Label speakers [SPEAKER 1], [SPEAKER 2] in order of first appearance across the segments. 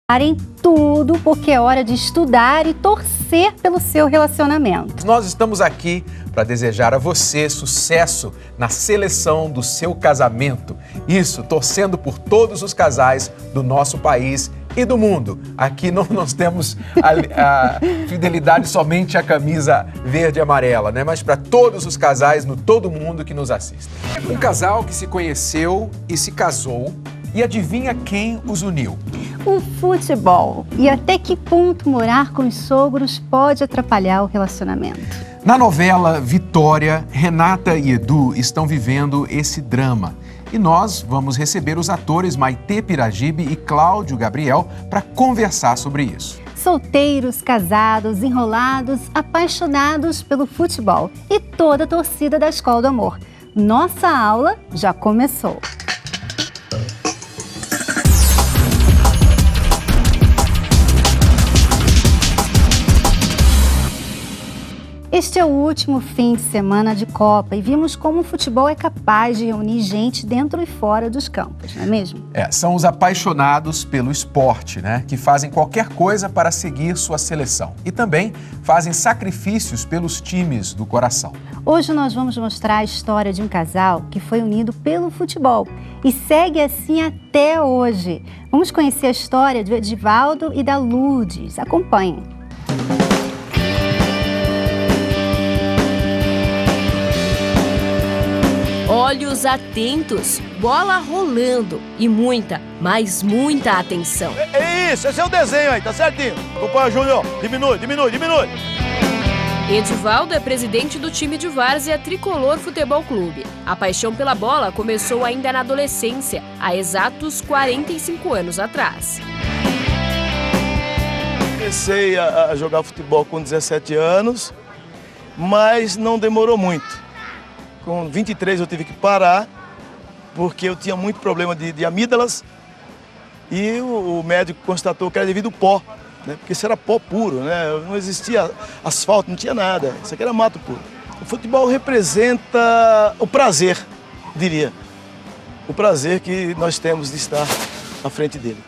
[SPEAKER 1] Parem tudo, porque é hora de estudar e torcer pelo seu relacionamento.
[SPEAKER 2] Nós estamos aqui para desejar a você sucesso na seleção do seu casamento. Isso, torcendo por todos os casais do nosso país e do mundo. Aqui não nós temos a fidelidade somente à camisa verde e amarela, né? Mas para todos os casais no todo mundo que nos assistem. Um casal que se conheceu e se casou, e adivinha quem os uniu?
[SPEAKER 1] O futebol. E até que ponto morar com os sogros pode atrapalhar o relacionamento?
[SPEAKER 2] Na novela Vitória, Renata e Edu estão vivendo esse drama. E nós vamos receber os atores Maitê Piragibe e Cláudio Gabriel para conversar sobre isso.
[SPEAKER 1] Solteiros, casados, enrolados, apaixonados pelo futebol e toda a torcida da Escola do Amor. Nossa aula já começou. Este é o último fim de semana de Copa e vimos como o futebol é capaz de reunir gente dentro e fora dos campos, não é mesmo?
[SPEAKER 2] São os apaixonados pelo esporte, né? Que fazem qualquer coisa para seguir sua seleção. E também fazem sacrifícios pelos times do coração.
[SPEAKER 1] Hoje nós vamos mostrar a história de um casal que foi unido pelo futebol e segue assim até hoje. Vamos conhecer a história do Edivaldo e da Lourdes. Acompanhem.
[SPEAKER 3] Olhos atentos, bola rolando e muita, mas muita atenção.
[SPEAKER 4] É isso, esse é o desenho aí, tá certinho. Acompanha, Júnior. Diminui.
[SPEAKER 3] Edivaldo é presidente do time de várzea Tricolor Futebol Clube. A paixão pela bola começou ainda na adolescência, há exatos 45 anos atrás.
[SPEAKER 4] Comecei a jogar futebol com 17 anos, mas não demorou muito. Com 23 eu tive que parar, porque eu tinha muito problema de amígdalas e o médico constatou que era devido ao pó, né? Porque isso era pó puro, né? Não existia asfalto, não tinha nada, isso aqui era mato puro. O futebol representa o prazer, diria, o prazer que nós temos de estar à frente dele.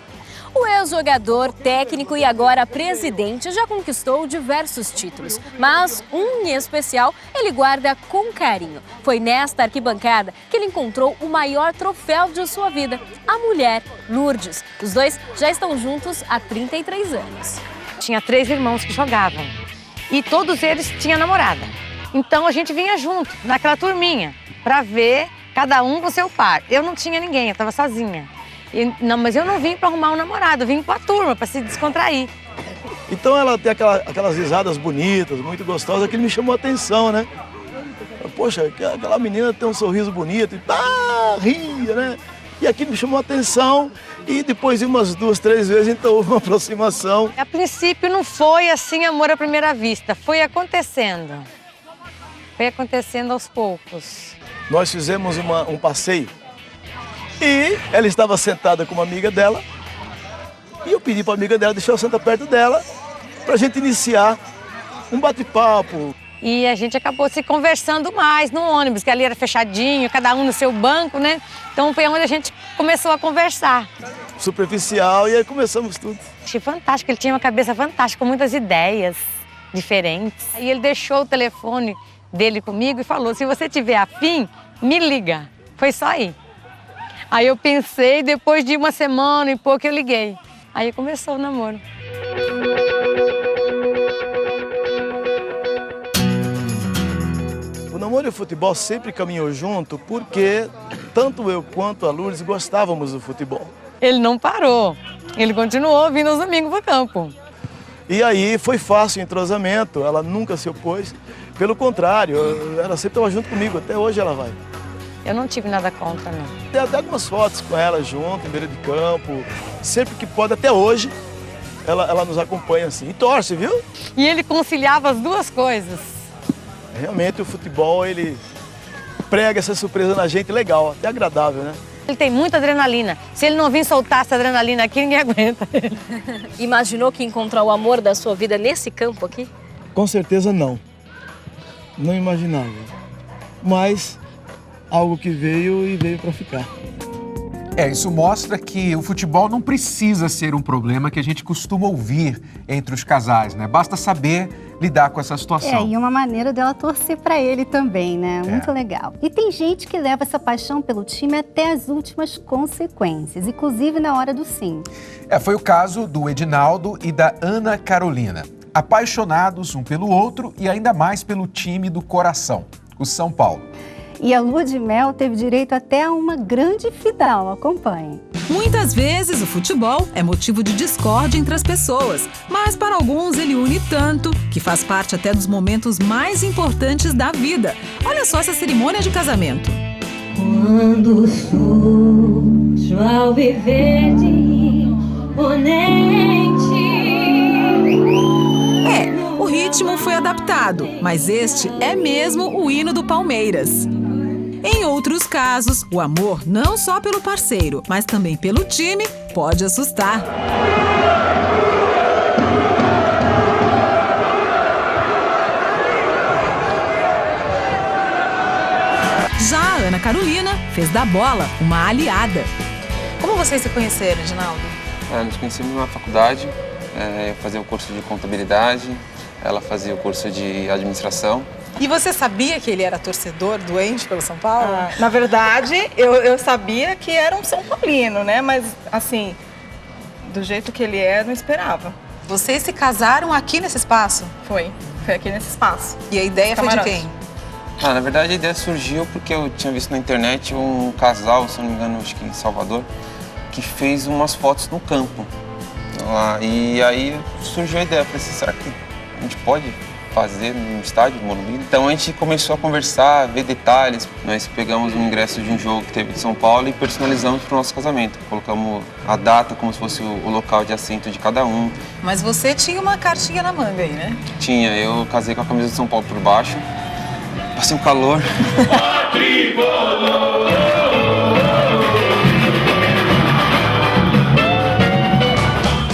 [SPEAKER 3] O ex-jogador, técnico e agora presidente já conquistou diversos títulos, mas um em especial ele guarda com carinho. Foi nesta arquibancada que ele encontrou o maior troféu de sua vida, a mulher, Lourdes. Os dois já estão juntos há 33 anos.
[SPEAKER 5] Tinha 3 irmãos que jogavam e todos eles tinham namorada. Então a gente vinha junto, naquela turminha, para ver cada um com seu par. Eu não tinha ninguém, eu estava sozinha. Mas eu não vim para arrumar um namorado, eu vim com a turma, para se descontrair.
[SPEAKER 4] Então ela tem aquelas risadas bonitas, muito gostosas, aquilo me chamou a atenção, né? Poxa, aquela menina tem um sorriso bonito, e ria, né? E aquilo me chamou a atenção e depois de umas 2, 3 vezes, então houve uma aproximação.
[SPEAKER 5] A princípio não foi assim amor à primeira vista, foi acontecendo. Foi acontecendo aos poucos.
[SPEAKER 4] Nós fizemos um passeio. E ela estava sentada com uma amiga dela e eu pedi para a amiga dela deixar eu sentar perto dela para a gente iniciar um bate-papo.
[SPEAKER 5] E a gente acabou se conversando mais no ônibus, que ali era fechadinho, cada um no seu banco, né? Então foi onde a gente começou a conversar.
[SPEAKER 4] Superficial, e aí começamos tudo.
[SPEAKER 5] Achei fantástico, ele tinha uma cabeça fantástica, com muitas ideias diferentes. Aí ele deixou o telefone dele comigo e falou, se você tiver afim, me liga. Foi só aí. Aí eu pensei, depois de uma semana e pouco eu liguei. Aí começou o namoro.
[SPEAKER 4] O namoro e o futebol sempre caminhou junto porque tanto eu quanto a Lourdes gostávamos do futebol. Ele
[SPEAKER 5] não parou, ele continuou vindo aos domingos para o campo.
[SPEAKER 4] E aí foi fácil o entrosamento, ela nunca se opôs. Pelo contrário, ela sempre estava junto comigo, até hoje ela vai.
[SPEAKER 5] Eu não tive nada contra, não.
[SPEAKER 4] Tem até algumas fotos com ela junto, em beira de campo. Sempre que pode, até hoje, ela nos acompanha assim. E torce, viu?
[SPEAKER 5] E ele conciliava as duas coisas.
[SPEAKER 4] Realmente o futebol, ele prega essa surpresa na gente legal, até agradável, né?
[SPEAKER 5] Ele tem muita adrenalina. Se ele não vir soltar essa adrenalina aqui, ninguém aguenta ele.
[SPEAKER 3] Imaginou que encontrar o amor da sua vida nesse campo aqui?
[SPEAKER 4] Com certeza não. Não imaginava. Mas algo que veio e veio para ficar.
[SPEAKER 2] Isso mostra que o futebol não precisa ser um problema que a gente costuma ouvir entre os casais, né? Basta saber lidar com essa situação.
[SPEAKER 1] E uma maneira dela torcer para ele também, né? Muito legal. E tem gente que leva essa paixão pelo time até as últimas consequências, inclusive na hora do sim.
[SPEAKER 2] Foi o caso do Edinaldo e da Ana Carolina. Apaixonados um pelo outro e ainda mais pelo time do coração, o São Paulo.
[SPEAKER 1] E a lua de mel teve direito até a uma grande final. Acompanhe.
[SPEAKER 6] Muitas vezes o futebol é motivo de discórdia entre as pessoas, mas para alguns ele une tanto que faz parte até dos momentos mais importantes da vida. Olha só essa cerimônia de casamento.
[SPEAKER 7] Quando surge ao viver de imponente.
[SPEAKER 6] O ritmo foi adaptado, mas este é mesmo o hino do Palmeiras. Em outros casos, o amor não só pelo parceiro, mas também pelo time, pode assustar. Já a Ana Carolina fez da bola uma aliada.
[SPEAKER 8] Como vocês se conheceram, Edinaldo?
[SPEAKER 9] Nos conhecemos na faculdade, eu fazia o curso de contabilidade, ela fazia o curso de administração.
[SPEAKER 8] E você sabia que ele era torcedor, doente pelo São Paulo?
[SPEAKER 10] Na verdade, eu sabia que era um São Paulino, né? Mas, assim, do jeito que ele é, eu não esperava.
[SPEAKER 8] Vocês se casaram aqui nesse espaço?
[SPEAKER 10] Foi aqui nesse espaço.
[SPEAKER 8] E a ideia foi de quem?
[SPEAKER 9] Na verdade, a ideia surgiu porque eu tinha visto na internet um casal, se não me engano, acho que em Salvador, que fez umas fotos no campo. E aí surgiu a ideia, eu falei assim, será que a gente pode fazer no estádio do Morumbi? Então a gente começou a conversar, ver detalhes. Nós pegamos um ingresso de um jogo que teve de São Paulo e personalizamos para o nosso casamento. Colocamos a data como se fosse o local de assento de cada um.
[SPEAKER 8] Mas você tinha uma cartinha na manga aí, né?
[SPEAKER 9] Tinha, eu casei com a camisa de São Paulo por baixo. Passei um calor.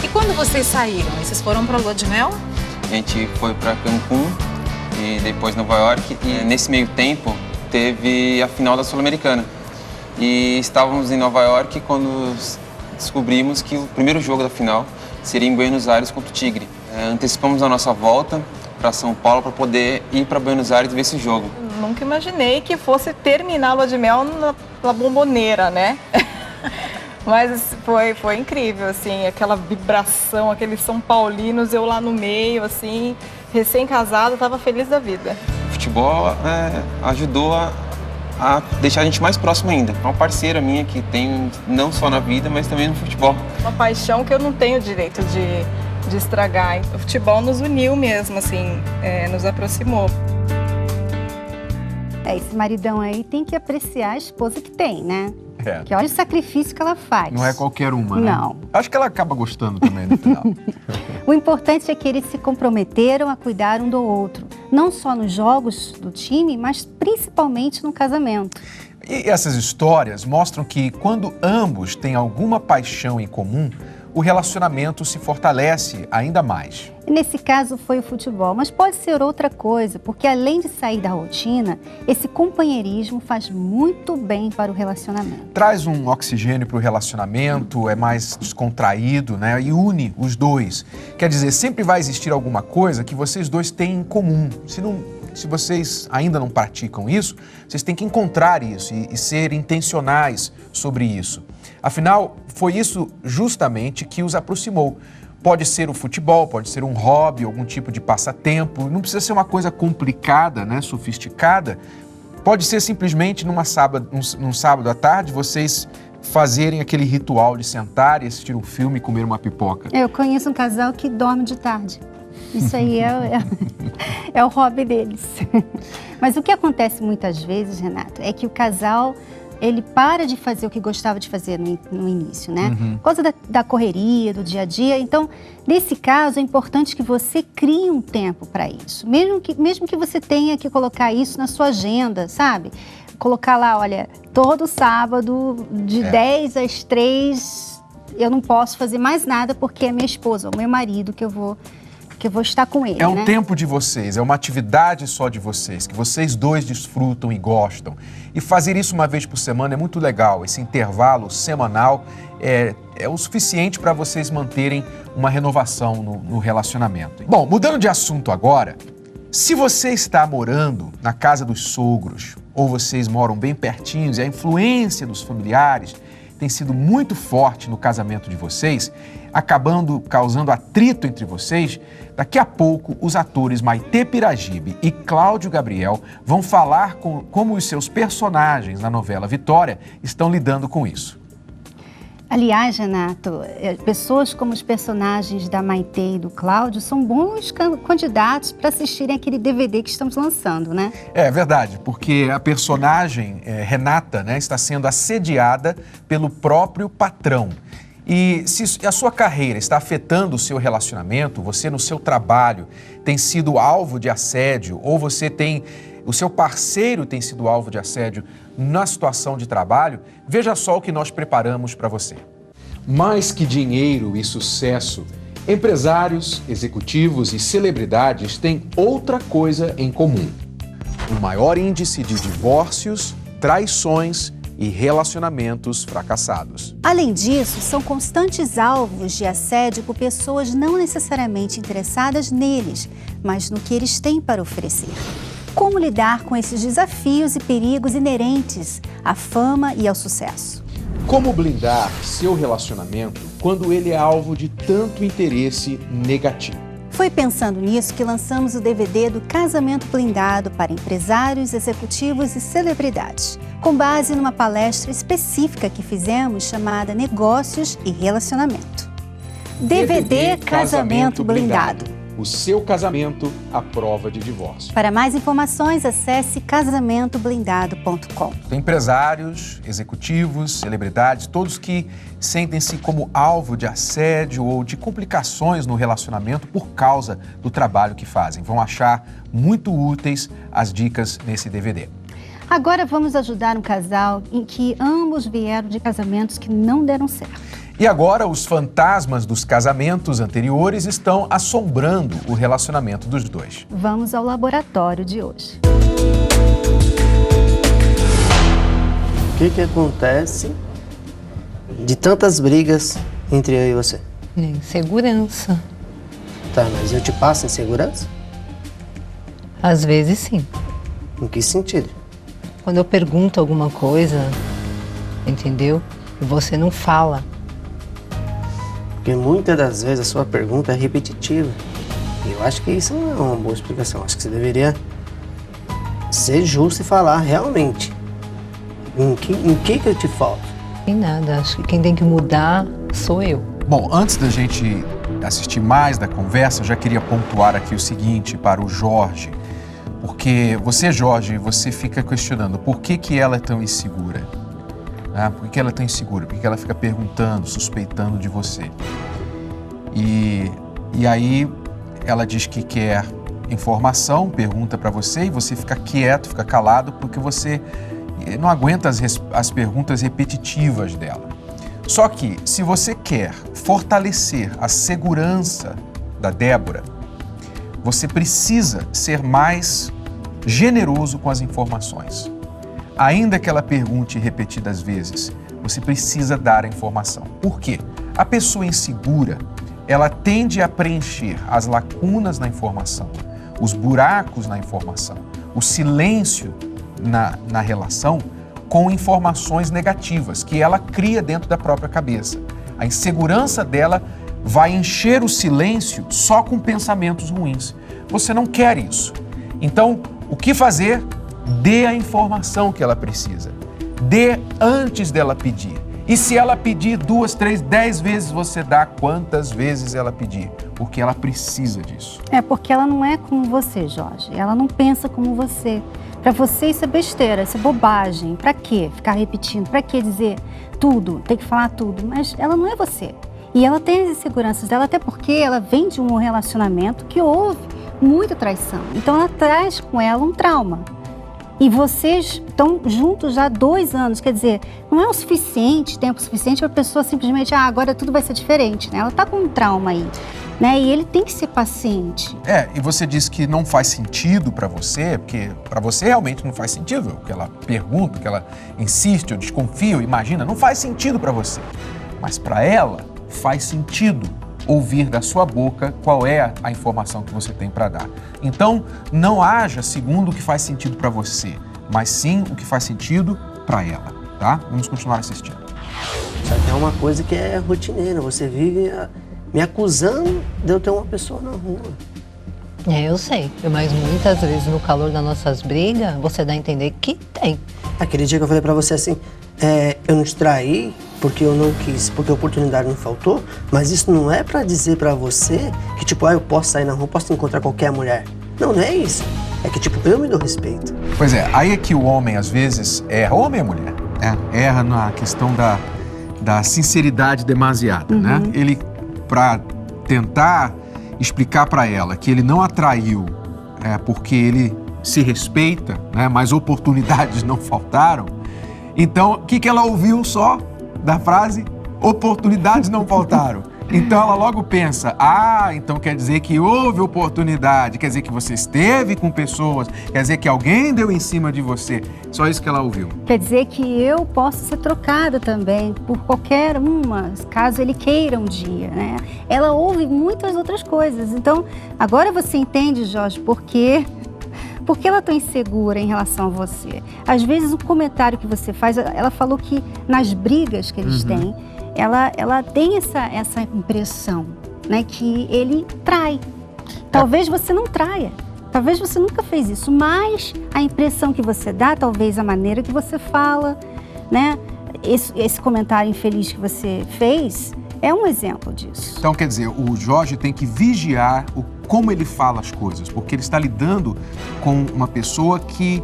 [SPEAKER 8] E quando vocês saíram? Vocês foram para a lua de mel?
[SPEAKER 9] A gente foi para Cancún e depois Nova York. E nesse meio tempo teve a final da Sul-Americana. E estávamos em Nova York quando descobrimos que o primeiro jogo da final seria em Buenos Aires contra o Tigre. Antecipamos a nossa volta para São Paulo para poder ir para Buenos Aires ver esse jogo.
[SPEAKER 10] Nunca imaginei que fosse terminar a lua de mel na Bombonera, né? Mas foi incrível, assim, aquela vibração, aqueles São Paulinos, eu lá no meio, assim, recém-casado, estava feliz da vida.
[SPEAKER 9] O futebol ajudou a deixar a gente mais próximo ainda. Uma parceira minha que tem não só na vida, mas também no futebol.
[SPEAKER 10] Uma paixão que eu não tenho direito de estragar. O futebol nos uniu mesmo, assim, nos aproximou.
[SPEAKER 1] Esse maridão aí tem que apreciar a esposa que tem, né? Que olha o sacrifício que ela faz.
[SPEAKER 2] Não é qualquer uma, né?
[SPEAKER 1] Não.
[SPEAKER 2] Acho que ela acaba gostando também no final.
[SPEAKER 1] O importante é que eles se comprometeram a cuidar um do outro. Não só nos jogos do time, mas principalmente no casamento.
[SPEAKER 2] E essas histórias mostram que quando ambos têm alguma paixão em comum, o relacionamento se fortalece ainda mais.
[SPEAKER 1] Nesse caso foi o futebol, mas pode ser outra coisa, porque além de sair da rotina, esse companheirismo faz muito bem para o relacionamento.
[SPEAKER 2] Traz um oxigênio para o relacionamento, é mais descontraído, né? E une os dois. Quer dizer, sempre vai existir alguma coisa que vocês dois têm em comum. Se vocês ainda não praticam isso, vocês têm que encontrar isso e ser intencionais sobre isso. Afinal, foi isso justamente que os aproximou. Pode ser o futebol, pode ser um hobby, algum tipo de passatempo. Não precisa ser uma coisa complicada, né, sofisticada. Pode ser simplesmente num sábado à tarde vocês fazerem aquele ritual de sentar e assistir um filme e comer uma pipoca.
[SPEAKER 1] Eu conheço um casal que dorme de tarde. Isso aí é o hobby deles. Mas o que acontece muitas vezes, Renato, é que o casal ele para de fazer o que gostava de fazer no início, né? Por causa da correria, do dia a dia. Então, nesse caso, é importante que você crie um tempo para isso. Mesmo que você tenha que colocar isso na sua agenda, sabe? Colocar lá, olha, todo sábado, de 10 às 3, eu não posso fazer mais nada porque é minha esposa, ou meu marido que eu vou porque eu vou estar com ele,
[SPEAKER 2] É um
[SPEAKER 1] né?
[SPEAKER 2] tempo de vocês, é uma atividade só de vocês, que vocês dois desfrutam e gostam. E fazer isso uma vez por semana é muito legal. Esse intervalo semanal é o suficiente para vocês manterem uma renovação no relacionamento. Bom, mudando de assunto agora, se você está morando na casa dos sogros, ou vocês moram bem pertinhos e a influência dos familiares tem sido muito forte no casamento de vocês, causando atrito entre vocês, daqui a pouco os atores Maitê Piragibe e Cláudio Gabriel vão falar como os seus personagens na novela Vitória estão lidando com isso.
[SPEAKER 1] Aliás, Renato, pessoas como os personagens da Maitê e do Cláudio são bons candidatos para assistirem aquele DVD que estamos lançando, né?
[SPEAKER 2] É verdade, porque a personagem Renata, né, está sendo assediada pelo próprio patrão. E se a sua carreira está afetando o seu relacionamento, você no seu trabalho tem sido alvo de assédio, ou o seu parceiro tem sido alvo de assédio na situação de trabalho, veja só o que nós preparamos para você. Mais que dinheiro e sucesso, empresários, executivos e celebridades têm outra coisa em comum: o maior índice de divórcios, traições e relacionamentos fracassados.
[SPEAKER 1] Além disso, são constantes alvos de assédio por pessoas não necessariamente interessadas neles, mas no que eles têm para oferecer. Como lidar com esses desafios e perigos inerentes à fama e ao sucesso?
[SPEAKER 2] Como blindar seu relacionamento quando ele é alvo de tanto interesse negativo?
[SPEAKER 1] Foi pensando nisso que lançamos o DVD do Casamento Blindado para empresários, executivos e celebridades, com base numa palestra específica que fizemos chamada Negócios e Relacionamento. DVD Casamento Blindado.
[SPEAKER 2] O seu casamento à prova de divórcio.
[SPEAKER 1] Para mais informações, acesse casamentoblindado.com.
[SPEAKER 2] Empresários, executivos, celebridades, todos que sentem-se como alvo de assédio ou de complicações no relacionamento por causa do trabalho que fazem. Vão achar muito úteis as dicas nesse DVD.
[SPEAKER 1] Agora vamos ajudar um casal em que ambos vieram de casamentos que não deram certo.
[SPEAKER 2] E agora os fantasmas dos casamentos anteriores estão assombrando o relacionamento dos dois.
[SPEAKER 1] Vamos ao laboratório de hoje.
[SPEAKER 11] O que acontece de tantas brigas entre eu e você?
[SPEAKER 5] Insegurança.
[SPEAKER 11] Tá, mas eu te passo insegurança?
[SPEAKER 5] Às vezes sim.
[SPEAKER 11] Em que sentido?
[SPEAKER 5] Quando eu pergunto alguma coisa, entendeu? E você não fala.
[SPEAKER 11] Porque muitas das vezes a sua pergunta é repetitiva. E eu acho que isso não é uma boa explicação. Acho que você deveria ser justo e falar realmente. Em que eu te falto?
[SPEAKER 5] Em nada. Acho que quem tem que mudar sou eu.
[SPEAKER 2] Bom, antes da gente assistir mais da conversa, eu já queria pontuar aqui o seguinte para o Jorge. Porque você, Jorge, você fica questionando por que ela é tão insegura. Por que ela é tão insegura? Por que ela fica perguntando, suspeitando de você? E aí ela diz que quer informação, pergunta para você e você fica quieto, fica calado porque você não aguenta as perguntas repetitivas dela. Só que se você quer fortalecer a segurança da Débora, você precisa ser mais generoso com as informações. Ainda que ela pergunte repetidas vezes, você precisa dar a informação. Por quê? A pessoa insegura, ela tende a preencher as lacunas na informação, os buracos na informação, o silêncio na relação com informações negativas que ela cria dentro da própria cabeça. A insegurança dela vai encher o silêncio só com pensamentos ruins. Você não quer isso. Então, o que fazer? Dê a informação que ela precisa. Dê antes dela pedir. E se ela pedir 2, 3, 10 vezes, você dá quantas vezes ela pedir. Porque ela precisa disso.
[SPEAKER 1] Porque ela não é como você, Jorge. Ela não pensa como você. Para você isso é besteira, isso é bobagem. Para quê ficar repetindo? Para que dizer tudo? Tem que falar tudo. Mas ela não é você. E ela tem as inseguranças dela, até porque ela vem de um relacionamento que houve muita traição. Então ela traz com ela um trauma. E vocês estão juntos já há 2 anos, quer dizer, não é o suficiente, tempo suficiente para a pessoa simplesmente, agora tudo vai ser diferente, né? Ela está com um trauma aí. né? E ele tem que ser paciente.
[SPEAKER 2] E você disse que não faz sentido para você, porque para você realmente não faz sentido o que ela pergunta, o que ela insiste, eu desconfio, imagina, não faz sentido para você. Mas para ela faz sentido ouvir da sua boca qual é a informação que você tem para dar. Então, não haja segundo o que faz sentido para você, mas sim o que faz sentido para ela, tá? Vamos continuar assistindo.
[SPEAKER 11] Só que é uma coisa que é rotineira, você vive me acusando de eu ter uma pessoa na rua.
[SPEAKER 12] Eu sei, mas muitas vezes no calor das nossas brigas, você dá a entender que tem.
[SPEAKER 11] Aquele dia que eu falei pra você assim, eu não te traí porque eu não quis, porque a oportunidade não faltou, mas isso não é pra dizer pra você que tipo, eu posso sair na rua, posso encontrar qualquer mulher. Não é isso. É que tipo, eu me dou respeito.
[SPEAKER 2] Pois é, aí é que o homem às vezes erra, homem é mulher, erra na questão da sinceridade demasiada, né? Ele, pra tentar explicar pra ela que ele não a traiu porque ele se respeita, né? Mas oportunidades não faltaram. Então, o que ela ouviu só da frase? Oportunidades não faltaram. Então ela logo pensa, então quer dizer que houve oportunidade, quer dizer que você esteve com pessoas, quer dizer que alguém deu em cima de você. Só isso que ela ouviu.
[SPEAKER 1] Quer dizer que eu posso ser trocada também por qualquer uma, caso ele queira um dia, né? Ela ouve muitas outras coisas. Então, agora você entende, Jorge, por que ela está insegura em relação a você. Às vezes o comentário que você faz, ela falou que nas brigas que eles têm, ela tem essa impressão, né, que ele trai. Talvez você não traia, talvez você nunca fez isso, mas a impressão que você dá, talvez a maneira que você fala, né, esse comentário infeliz que você fez, é um exemplo disso.
[SPEAKER 2] Então, quer dizer, o Jorge tem que vigiar como ele fala as coisas, porque ele está lidando com uma pessoa que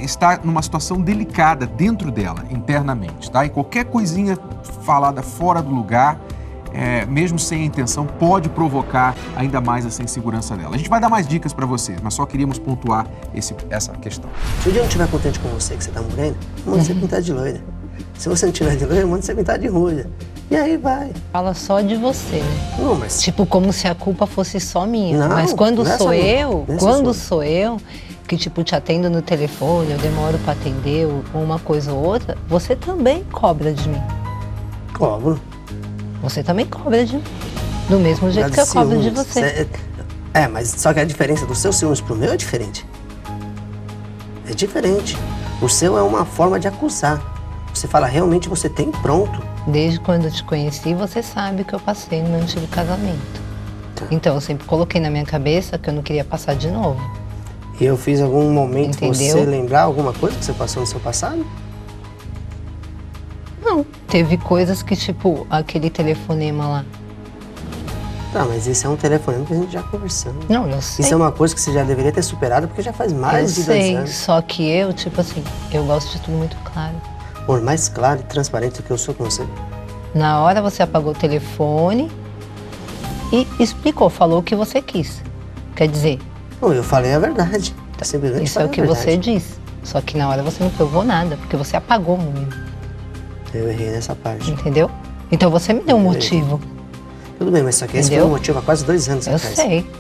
[SPEAKER 2] está numa situação delicada dentro dela, internamente, tá? E qualquer coisinha falada fora do lugar, mesmo sem a intenção, pode provocar ainda mais essa insegurança dela. A gente vai dar mais dicas para vocês, mas só queríamos pontuar essa questão.
[SPEAKER 11] Se o dia não estiver contente com você, que você tá morena, manda você pintar de loira. Se você não tiver de loira, manda você pintar de ruiva. E aí vai.
[SPEAKER 12] Fala só de você, né?
[SPEAKER 11] Não, mas...
[SPEAKER 12] Tipo, como se a culpa fosse só minha.
[SPEAKER 11] Não,
[SPEAKER 12] mas quando sou eu,
[SPEAKER 11] sou
[SPEAKER 12] eu, que tipo, te atendo no telefone, eu demoro pra atender, ou uma coisa ou outra, você também cobra de mim.
[SPEAKER 11] Cobro.
[SPEAKER 12] Você também cobra de mim. Do mesmo jeito que eu cobro de você.
[SPEAKER 11] Mas só que a diferença do seu ciúmes pro meu é diferente. É diferente. O seu é uma forma de acusar. Você fala, realmente você tem pronto.
[SPEAKER 12] Desde quando eu te conheci, você sabe que eu passei no meu antigo casamento. Então, eu sempre coloquei na minha cabeça que eu não queria passar de novo.
[SPEAKER 11] E eu fiz algum momento
[SPEAKER 12] Entendeu?
[SPEAKER 11] Você lembrar alguma coisa que você passou no seu passado?
[SPEAKER 12] Não. Teve coisas que, tipo, aquele telefonema lá.
[SPEAKER 11] Tá, mas esse é um telefonema que a gente já conversou.
[SPEAKER 12] Não, eu sei.
[SPEAKER 11] Isso é uma coisa que você já deveria ter superado, porque já faz mais de 2 anos.
[SPEAKER 12] Só que eu, tipo assim, eu gosto de tudo muito claro.
[SPEAKER 11] Por mais claro e transparente do que eu sou com você.
[SPEAKER 12] Na hora você apagou o telefone e explicou, falou o que você quis. Quer dizer...
[SPEAKER 11] Não, eu falei a verdade. Simplesmente
[SPEAKER 12] isso é o que você disse. Só que na hora você não provou nada, porque você apagou o menino.
[SPEAKER 11] Eu errei nessa parte.
[SPEAKER 12] Entendeu? Então você me deu um motivo.
[SPEAKER 11] Tudo bem, mas só que esse foi um motivo há quase 2 anos atrás.
[SPEAKER 12] Eu sei.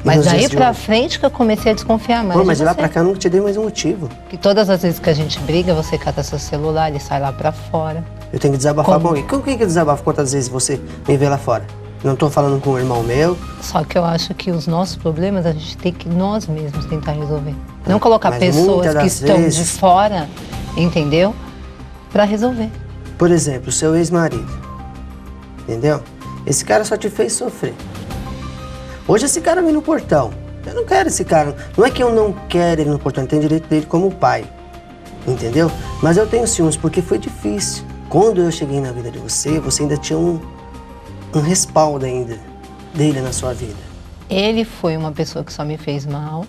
[SPEAKER 12] Mas daí pra frente que eu comecei a desconfiar mais.
[SPEAKER 11] Pô, mas de lá pra cá eu nunca te dei mais um motivo.
[SPEAKER 12] Que todas as vezes que a gente briga, você cata seu celular e sai lá pra fora.
[SPEAKER 11] Eu tenho que desabafar com alguém. Com quem que eu desabafo quantas vezes você me vê lá fora? Não tô falando com um irmão meu.
[SPEAKER 12] Só que eu acho que os nossos problemas a gente tem que nós mesmos tentar resolver. Não colocar pessoas que estão de fora, entendeu? Pra resolver.
[SPEAKER 11] Por exemplo, o seu ex-marido. Entendeu? Esse cara só te fez sofrer. Hoje esse cara vem no portão. Eu não quero esse cara. Não é que eu não quero ele no portão, ele tem direito dele como pai. Entendeu? Mas eu tenho ciúmes porque foi difícil. Quando eu cheguei na vida de você, você ainda tinha um respaldo ainda dele na sua vida.
[SPEAKER 12] Ele foi uma pessoa que só me fez mal.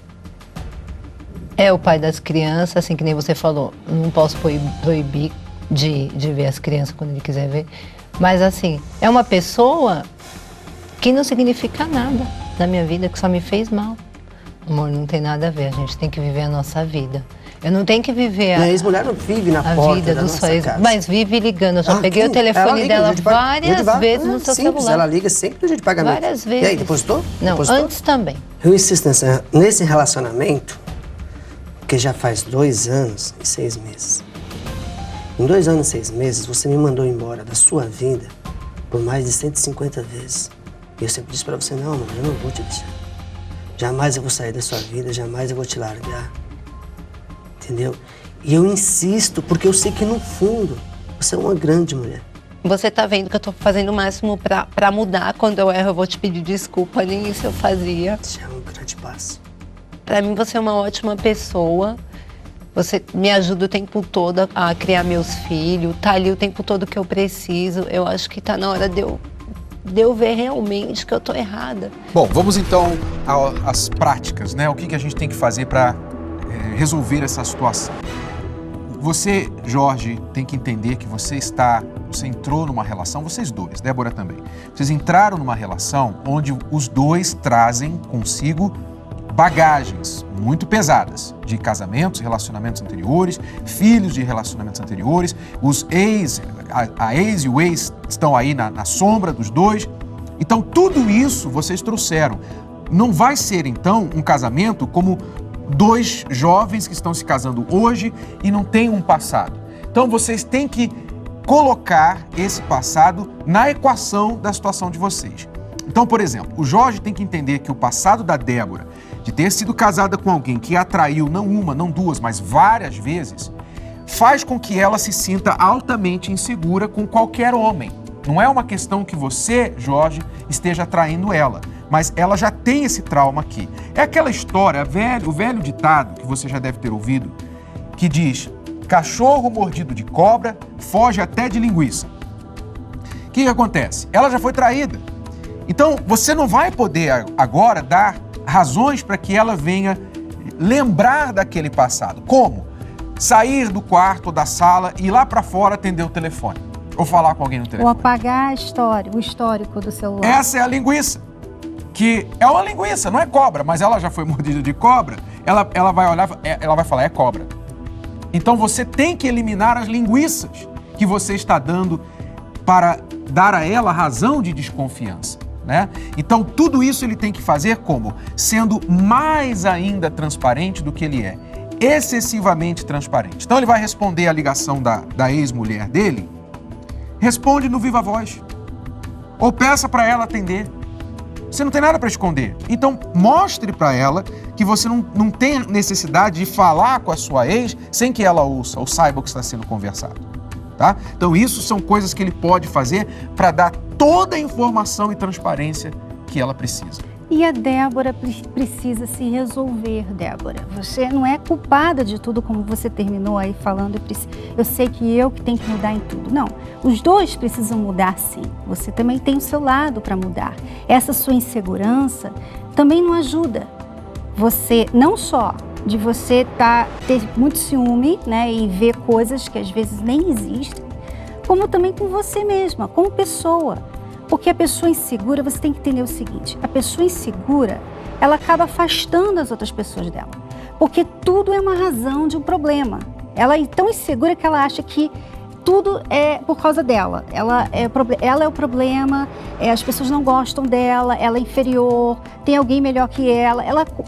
[SPEAKER 12] É o pai das crianças, assim que nem você falou. Não posso proibir de ver as crianças quando ele quiser ver. Mas assim, é uma pessoa que não significa nada na minha vida, que só me fez mal. Amor, não tem nada a ver. A gente tem que viver a nossa vida. Eu não tenho que viver
[SPEAKER 11] a ex-mulher não vive na
[SPEAKER 12] a
[SPEAKER 11] porta
[SPEAKER 12] vida
[SPEAKER 11] da
[SPEAKER 12] do
[SPEAKER 11] nossa
[SPEAKER 12] seu ex,
[SPEAKER 11] casa.
[SPEAKER 12] mas vive ligando. Eu já peguei o telefone dela várias vezes no seu
[SPEAKER 11] simples,
[SPEAKER 12] celular.
[SPEAKER 11] Ela liga sempre no dia de pagamento.
[SPEAKER 12] Várias vezes.
[SPEAKER 11] E aí, depositou?
[SPEAKER 12] Não,
[SPEAKER 11] depositou?
[SPEAKER 12] antes também.
[SPEAKER 11] Eu insisto nesse relacionamento, que já faz 2 anos e 6 meses. Em 2 anos e 6 meses, você me mandou embora da sua vida por mais de 150 vezes. E eu sempre disse pra você, não, mano, eu não vou te deixar. Jamais eu vou sair da sua vida, jamais eu vou te largar. Entendeu? E eu insisto, porque eu sei que no fundo, você é uma grande mulher.
[SPEAKER 12] Você tá vendo que eu tô fazendo o máximo pra mudar. Quando eu erro, eu vou te pedir desculpa. Nem isso eu fazia.
[SPEAKER 11] Isso é um grande passo.
[SPEAKER 12] Pra mim, você é uma ótima pessoa. Você me ajuda o tempo todo a criar meus filhos. Tá ali o tempo todo que eu preciso. Eu acho que tá na hora de eu ver realmente que eu tô errada.
[SPEAKER 2] Bom, vamos então às práticas, né? O que a gente tem que fazer para resolver essa situação. Você, Jorge, tem que entender que você entrou numa relação, vocês dois, Débora também. Vocês entraram numa relação onde os dois trazem consigo bagagens muito pesadas de casamentos, relacionamentos anteriores, filhos de relacionamentos anteriores, os ex, a ex e o ex estão aí na sombra dos dois. Então, tudo isso vocês trouxeram. Não vai ser, então, um casamento como 2 jovens que estão se casando hoje e não têm um passado. Então, vocês têm que colocar esse passado na equação da situação de vocês. Então, por exemplo, o Jorge tem que entender que o passado da Débora, de ter sido casada com alguém que a traiu não uma, não 2, mas várias vezes, faz com que ela se sinta altamente insegura com qualquer homem. Não é uma questão que você, Jorge, esteja traindo ela, mas ela já tem esse trauma aqui. É aquela história, o velho ditado que você já deve ter ouvido, que diz: cachorro mordido de cobra foge até de linguiça. O que acontece? Ela já foi traída. Então, você não vai poder agora dar razões para que ela venha lembrar daquele passado. Como? Sair do quarto ou da sala e ir lá para fora atender o telefone. Ou falar com alguém no telefone.
[SPEAKER 1] Ou apagar a história, o histórico do celular.
[SPEAKER 2] Essa é a linguiça. Que é uma linguiça, não é cobra, mas ela já foi mordida de cobra, ela vai olhar, ela vai falar, é cobra. Então você tem que eliminar as linguiças que você está dando para dar a ela razão de desconfiança, né? Então tudo isso ele tem que fazer como? Sendo mais ainda transparente do que ele é. Excessivamente transparente. Então ele vai responder a ligação da ex-mulher dele, responde no viva voz. Ou peça para ela atender. Você não tem nada para esconder. Então, mostre para ela que você não tem necessidade de falar com a sua ex sem que ela ouça ou saiba o que está sendo conversado. Tá? Então, isso são coisas que ele pode fazer para dar toda a informação e transparência que ela precisa.
[SPEAKER 1] E a Débora precisa se resolver, Débora. Você não é culpada de tudo, como você terminou aí falando. Eu sei que eu que tenho que mudar em tudo. Não, os dois precisam mudar sim. Você também tem o seu lado para mudar. Essa sua insegurança também não ajuda. Você, não só de você ter muito ciúme, né, e ver coisas que às vezes nem existem, como também com você mesma, como pessoa. Porque a pessoa insegura, você tem que entender o seguinte, a pessoa insegura, ela acaba afastando as outras pessoas dela. Porque tudo é uma razão de um problema. Ela é tão insegura que ela acha que tudo é por causa dela. Ela é o problema, as pessoas não gostam dela, ela é inferior, tem alguém melhor que ela.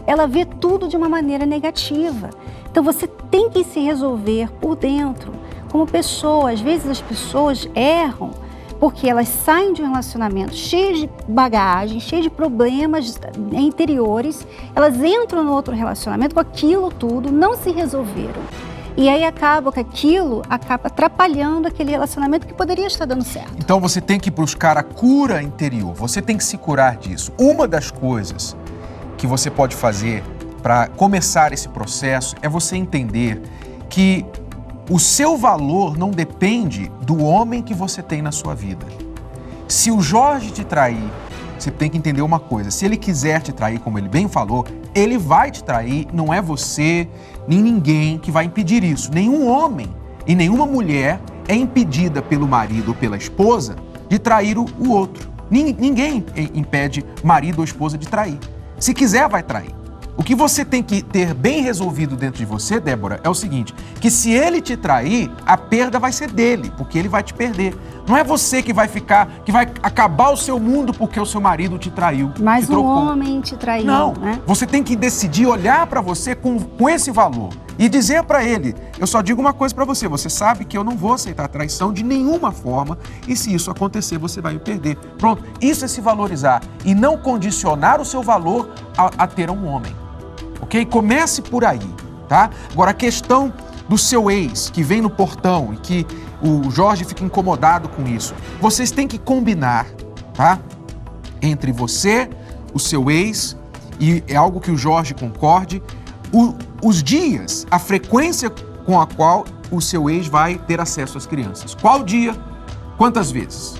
[SPEAKER 1] Ela vê tudo de uma maneira negativa. Então você tem que se resolver por dentro, como pessoa. Às vezes as pessoas erram, porque elas saem de um relacionamento cheio de bagagem, cheio de problemas interiores, elas entram no outro relacionamento com aquilo tudo, não se resolveram. E aí acaba que aquilo acaba atrapalhando aquele relacionamento que poderia estar dando certo.
[SPEAKER 2] Então você tem que buscar a cura interior, você tem que se curar disso. Uma das coisas que você pode fazer para começar esse processo é você entender que o seu valor não depende do homem que você tem na sua vida. Se o Jorge te trair, você tem que entender uma coisa. Se ele quiser te trair, como ele bem falou, ele vai te trair. Não é você, nem ninguém que vai impedir isso. Nenhum homem e nenhuma mulher é impedida pelo marido ou pela esposa de trair o outro. Ninguém impede marido ou esposa de trair. Se quiser, vai trair. O que você tem que ter bem resolvido dentro de você, Débora, é o seguinte, que se ele te trair, a perda vai ser dele, porque ele vai te perder. Não é você que vai acabar o seu mundo porque o seu marido te traiu,
[SPEAKER 1] Mas
[SPEAKER 2] te trocou.
[SPEAKER 1] um homem te traiu,
[SPEAKER 2] Não,
[SPEAKER 1] né?
[SPEAKER 2] você tem que decidir olhar para você com esse valor e dizer para ele, eu só digo uma coisa para você, você sabe que eu não vou aceitar a traição de nenhuma forma e se isso acontecer, você vai me perder. Pronto, isso é se valorizar e não condicionar o seu valor a ter um homem. Ok? Comece por aí, tá? Agora, a questão do seu ex, que vem no portão e que o Jorge fica incomodado com isso. Vocês têm que combinar, tá? Entre você, o seu ex, e é algo que o Jorge concorde, os dias, a frequência com a qual o seu ex vai ter acesso às crianças. Qual dia? Quantas vezes?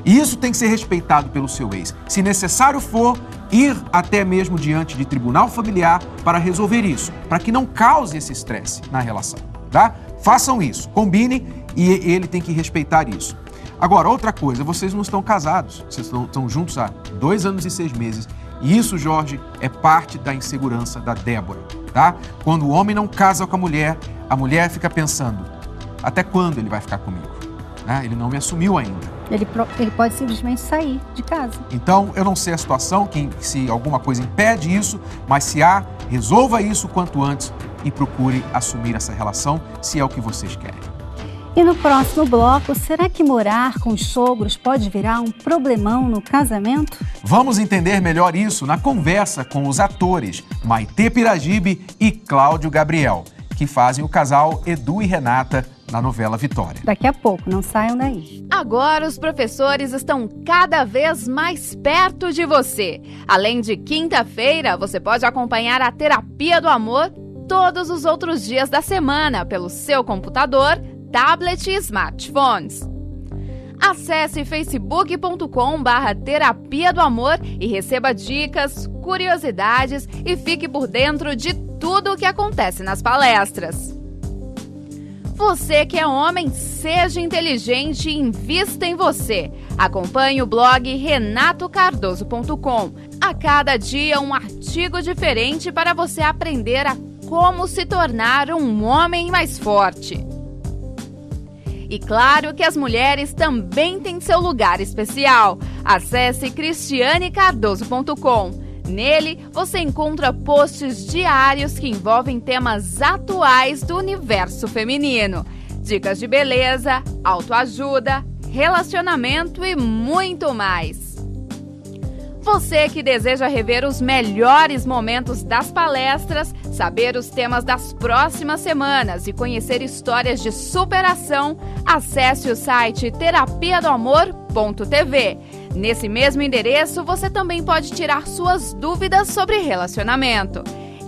[SPEAKER 2] E isso tem que ser respeitado pelo seu ex. Se necessário for, ir até mesmo diante de tribunal familiar para resolver isso, para que não cause esse estresse na relação, tá? Façam isso, combine e ele tem que respeitar isso. Agora, outra coisa, vocês não estão casados, vocês estão juntos há 2 anos e 6 meses e isso, Jorge, é parte da insegurança da Débora, tá? Quando o homem não casa com a mulher fica pensando, até quando ele vai ficar comigo? Né? Ele não me assumiu ainda.
[SPEAKER 1] Ele pode simplesmente sair de casa.
[SPEAKER 2] Então, eu não sei a situação, se alguma coisa impede isso, mas se há, resolva isso o quanto antes e procure assumir essa relação, se é o que vocês querem.
[SPEAKER 1] E no próximo bloco, será que morar com os sogros pode virar um problemão no casamento?
[SPEAKER 2] Vamos entender melhor isso na conversa com os atores Maitê Piragibe e Cláudio Gabriel, que fazem o casal Edu e Renata na novela Vitória.
[SPEAKER 1] Daqui a pouco, não saiam daí.
[SPEAKER 13] Agora os professores estão cada vez mais perto de você. Além de quinta-feira, você pode acompanhar a Terapia do Amor todos os outros dias da semana pelo seu computador, tablet e smartphones. Acesse facebook.com/terapia do amor e receba dicas, curiosidades e fique por dentro de tudo o que acontece nas palestras. Você que é homem, seja inteligente e invista em você. Acompanhe o blog renatocardoso.com. A cada dia um artigo diferente para você aprender a como se tornar um homem mais forte. E claro que as mulheres também têm seu lugar especial. Acesse cristianecardoso.com. Nele, você encontra posts diários que envolvem temas atuais do universo feminino. Dicas de beleza, autoajuda, relacionamento e muito mais. Você que deseja rever os melhores momentos das palestras, saber os temas das próximas semanas e conhecer histórias de superação, acesse o site terapiadoamor.tv. Nesse mesmo endereço, você também pode tirar suas dúvidas sobre relacionamento.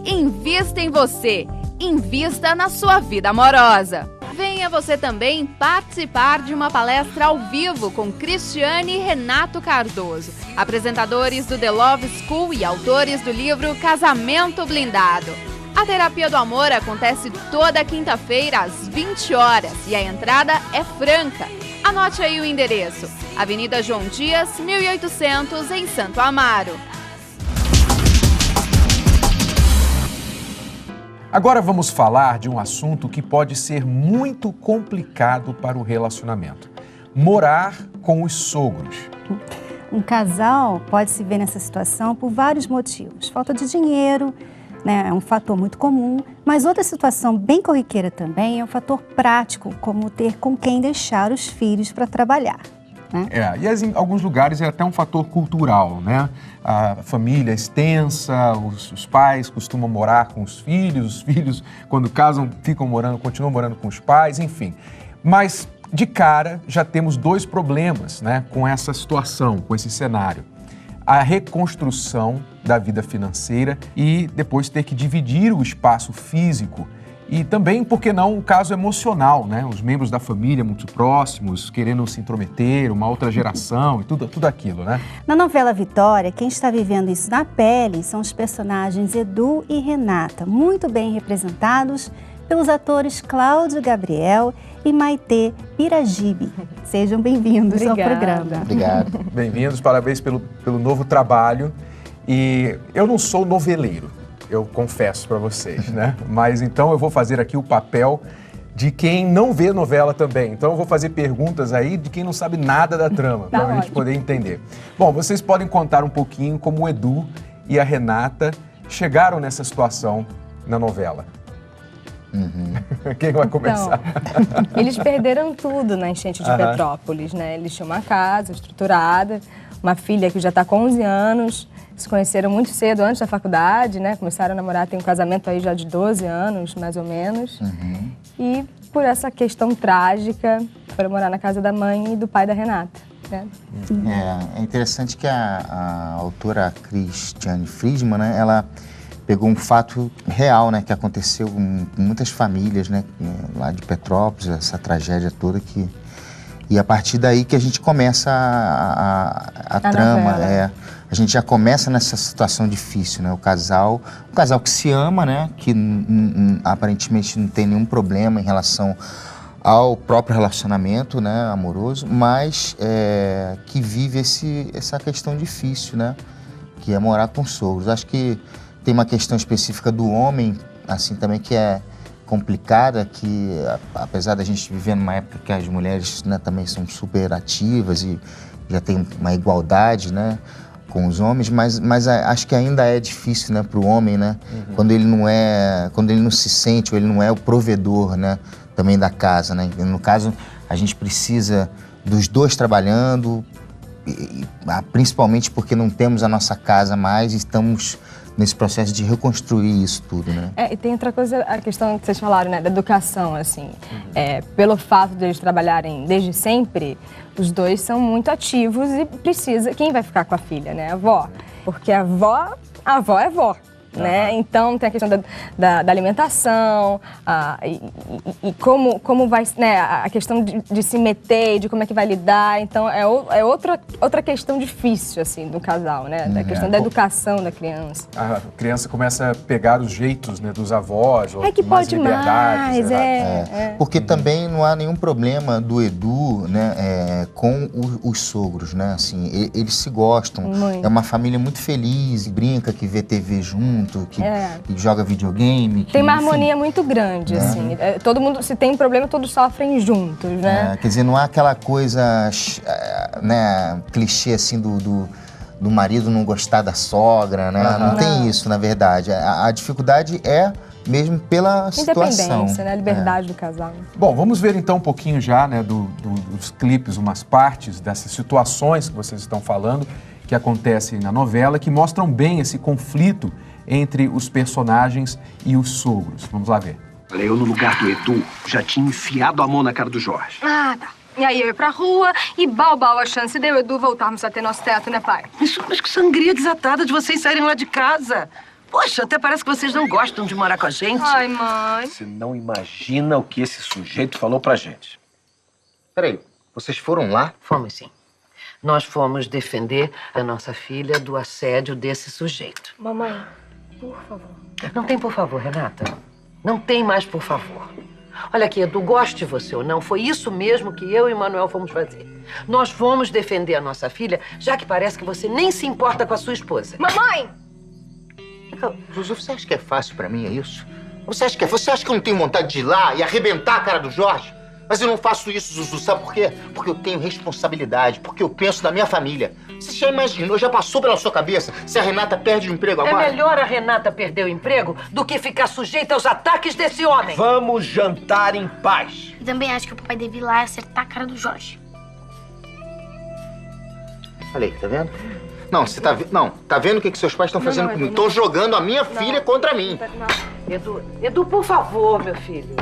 [SPEAKER 13] Invista em você, invista na sua vida amorosa. Venha você também participar de uma palestra ao vivo com Cristiane e Renato Cardoso, apresentadores do The Love School e autores do livro Casamento Blindado. A Terapia do Amor acontece toda quinta-feira às 20 horas e a entrada é franca. Anote aí o endereço: Avenida João Dias, 1800, em Santo Amaro.
[SPEAKER 2] Agora vamos falar de um assunto que pode ser muito complicado para o relacionamento: morar com os sogros.
[SPEAKER 1] Um casal pode se ver nessa situação por vários motivos. Falta de dinheiro, né, é um fator muito comum, mas outra situação bem corriqueira também é um fator prático, como ter com quem deixar os filhos para trabalhar. Né?
[SPEAKER 2] E em alguns lugares é até um fator cultural, né? A família extensa, os pais costumam morar com os filhos quando casam continuam morando com os pais, enfim. Mas de cara já temos 2 problemas, né, com essa situação, com esse cenário. A reconstrução da vida financeira e depois ter que dividir o espaço físico. E também, por que não, um caso emocional, né? Os membros da família muito próximos, querendo se intrometer, uma outra geração e tudo aquilo, né?
[SPEAKER 1] Na novela Vitória, quem está vivendo isso na pele são os personagens Edu e Renata, muito bem representados pelos atores Cláudio Gabriel e Maitê Piragibe. Sejam bem-vindos ao programa.
[SPEAKER 11] Obrigado.
[SPEAKER 2] Bem-vindos, parabéns pelo novo trabalho. E eu não sou noveleiro. eu confesso para vocês, né? Mas então eu vou fazer aqui o papel de quem não vê novela também. Então eu vou fazer perguntas aí de quem não sabe nada da trama, para a gente poder entender. Bom, vocês podem contar um pouquinho como o Edu e a Renata chegaram nessa situação na novela. Quem vai começar?
[SPEAKER 14] Então, eles perderam tudo na enchente de Petrópolis, né? Eles tinham uma casa estruturada, uma filha que já está com 11 anos, se conheceram muito cedo, antes da faculdade, né? Começaram a namorar, tem um casamento aí já de 12 anos, mais ou menos. E por essa questão trágica, foram morar na casa da mãe e do pai da Renata. Né?
[SPEAKER 15] É interessante que a autora Cristiane Friedman, né? Ela pegou um fato real, né? Que aconteceu com muitas famílias, né? Lá de Petrópolis, essa tragédia toda que... E a partir daí que a gente começa a trama, a gente já começa nessa situação difícil, né? Um casal que se ama, né? Que aparentemente não tem nenhum problema em relação ao próprio relacionamento, né? Amoroso, mas que vive essa questão difícil, né? Que é morar com sogros. Acho que tem uma questão específica do homem, assim, também que é complicada, que apesar da gente viver numa época que as mulheres, né, também são super ativas e já tem uma igualdade, né, com os homens, mas acho que ainda é difícil, né, para o homem, né, quando ele não se sente, ou ele não é o provedor, né, também da casa, né. No caso, a gente precisa dos dois trabalhando, principalmente porque não temos a nossa casa mais e estamos nesse processo de reconstruir isso tudo, né?
[SPEAKER 14] E tem outra coisa, a questão que vocês falaram, né, da educação, assim. Pelo fato de eles trabalharem desde sempre, os dois são muito ativos e precisa... Quem vai ficar com a filha, né? A avó. Porque a avó é avó. Né? Então tem a questão da alimentação e como vai, né, a questão de se meter, de como é que vai lidar. Então é outra questão difícil assim do casal, né? Da questão da educação da criança.
[SPEAKER 2] A criança começa a pegar os jeitos, né, dos avós, ou
[SPEAKER 14] que
[SPEAKER 2] mais
[SPEAKER 14] pode
[SPEAKER 2] liberdade.
[SPEAKER 15] Porque também não há nenhum problema do Edu, né, com os sogros, né? Assim, eles se gostam.
[SPEAKER 14] Muito.
[SPEAKER 15] É uma família muito feliz, brinca, que vê TV junto. Que joga videogame.
[SPEAKER 14] Tem uma harmonia muito grande, assim. Todo mundo, se tem problema, todos sofrem juntos, né?
[SPEAKER 15] Quer dizer, não há aquela coisa, né, clichê, assim, do marido não gostar da sogra, né? Não tem isso, na verdade. A dificuldade é mesmo pela situação.
[SPEAKER 14] Independência, né? A liberdade do casal.
[SPEAKER 2] Bom, vamos ver então um pouquinho já, né, dos clipes, umas partes dessas situações que vocês estão falando, que acontecem na novela, que mostram bem esse conflito entre os personagens e os sogros. Vamos lá ver.
[SPEAKER 16] Olha, eu no lugar do Edu já tinha enfiado a mão na cara do Jorge.
[SPEAKER 17] Ah, tá. E aí eu ia pra rua e bal a chance de eu e o Edu voltarmos a ter nosso teto, né, pai?
[SPEAKER 18] Mas que sangria desatada de vocês saírem lá de casa. Poxa, até parece que vocês não gostam de morar com a gente.
[SPEAKER 17] Ai, mãe.
[SPEAKER 16] Você não imagina o que esse sujeito falou pra gente.
[SPEAKER 15] Peraí, vocês foram lá?
[SPEAKER 18] Fomos, sim. Nós fomos defender a nossa filha do assédio desse sujeito.
[SPEAKER 17] Mamãe, por favor.
[SPEAKER 18] Não tem por favor, Renata. Não tem mais por favor. Olha aqui, Edu, goste você ou não, foi isso mesmo que eu e Manuel fomos fazer. Nós fomos defender a nossa filha, já que parece que você nem se importa com a sua esposa.
[SPEAKER 17] Mamãe!
[SPEAKER 15] Zuzu, você acha que é fácil pra mim, é isso? Você acha que eu não tenho vontade de ir lá e arrebentar a cara do Jorge? Mas eu não faço isso, Zuzu, sabe por quê? Porque eu tenho responsabilidade, porque eu penso na minha família. Você já imaginou, já passou pela sua cabeça se a Renata perde o emprego agora?
[SPEAKER 18] É melhor a Renata perder o emprego do que ficar sujeita aos ataques desse homem.
[SPEAKER 16] Vamos jantar em paz.
[SPEAKER 19] Eu também acho que o papai deve ir lá e acertar a cara do Jorge.
[SPEAKER 15] Olha aí, tá vendo? Não, você tá vendo? Não, tá vendo o que seus pais estão fazendo comigo? Estão jogando a minha filha contra mim.
[SPEAKER 18] Edu, por favor, meu filho.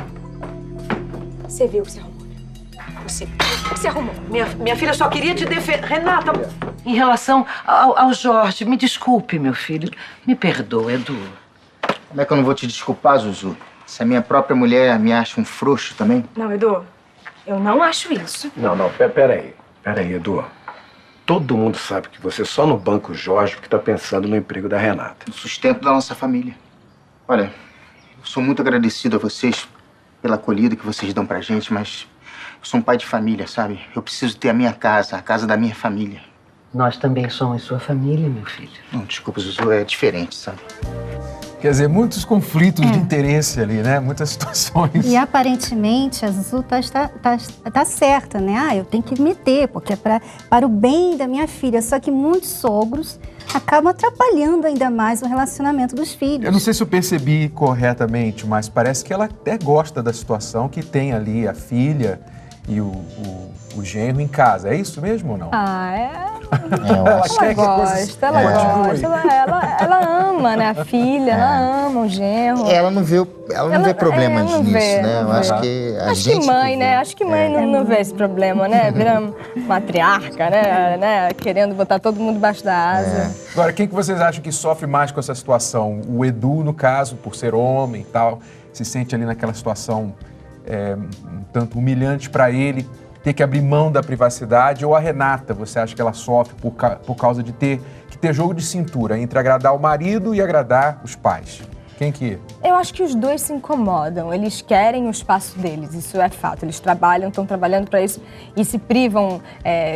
[SPEAKER 17] Você viu o que você arrumou, né? Você. O que você arrumou?
[SPEAKER 18] Minha filha só queria te defender. Renata, em relação ao Jorge, me desculpe, meu filho. Me perdoa, Edu.
[SPEAKER 15] Como é que eu não vou te desculpar, Zuzu? Se a minha própria mulher me acha um frouxo também?
[SPEAKER 17] Não, Edu, eu não acho isso.
[SPEAKER 16] Não, peraí. Peraí, Edu. Todo mundo sabe que você só não banca o Jorge porque tá pensando no emprego da Renata.
[SPEAKER 15] O sustento da nossa família. Olha, eu sou muito agradecido a vocês pela acolhida que vocês dão pra gente, mas eu sou um pai de família, sabe? Eu preciso ter a minha casa, a casa da minha família.
[SPEAKER 18] Nós também somos sua família, meu filho.
[SPEAKER 15] Não, desculpa, Zuzu, é diferente, sabe?
[SPEAKER 2] Quer dizer, muitos conflitos de interesse ali, né? Muitas situações.
[SPEAKER 1] E aparentemente a Zuzu tá certa, né? Eu tenho que me meter, porque é para o bem da minha filha. Só que muitos sogros acabam atrapalhando ainda mais o relacionamento dos filhos.
[SPEAKER 2] Eu não sei se eu percebi corretamente, mas parece que ela até gosta da situação que tem ali a filha e o genro em casa. É isso mesmo ou não?
[SPEAKER 14] Ela gosta, ela ama, né, a filha, ela ama o genro.
[SPEAKER 15] Ela não vê problemas nisso, né? Eu acho que a
[SPEAKER 14] acho
[SPEAKER 15] gente...
[SPEAKER 14] que mãe, né? Acho que mãe não vê esse problema, né? Vira matriarca, né? Querendo botar todo mundo debaixo da asa.
[SPEAKER 2] Agora, quem que vocês acham que sofre mais com essa situação? O Edu, no caso, por ser homem e tal, se sente ali naquela situação um tanto humilhante para ele, ter que abrir mão da privacidade, ou a Renata, você acha que ela sofre por causa de ter que ter jogo de cintura entre agradar o marido e agradar os pais? Quem que...
[SPEAKER 14] Eu acho que os dois se incomodam, eles querem o espaço deles, isso é fato. Eles estão trabalhando para isso e se privam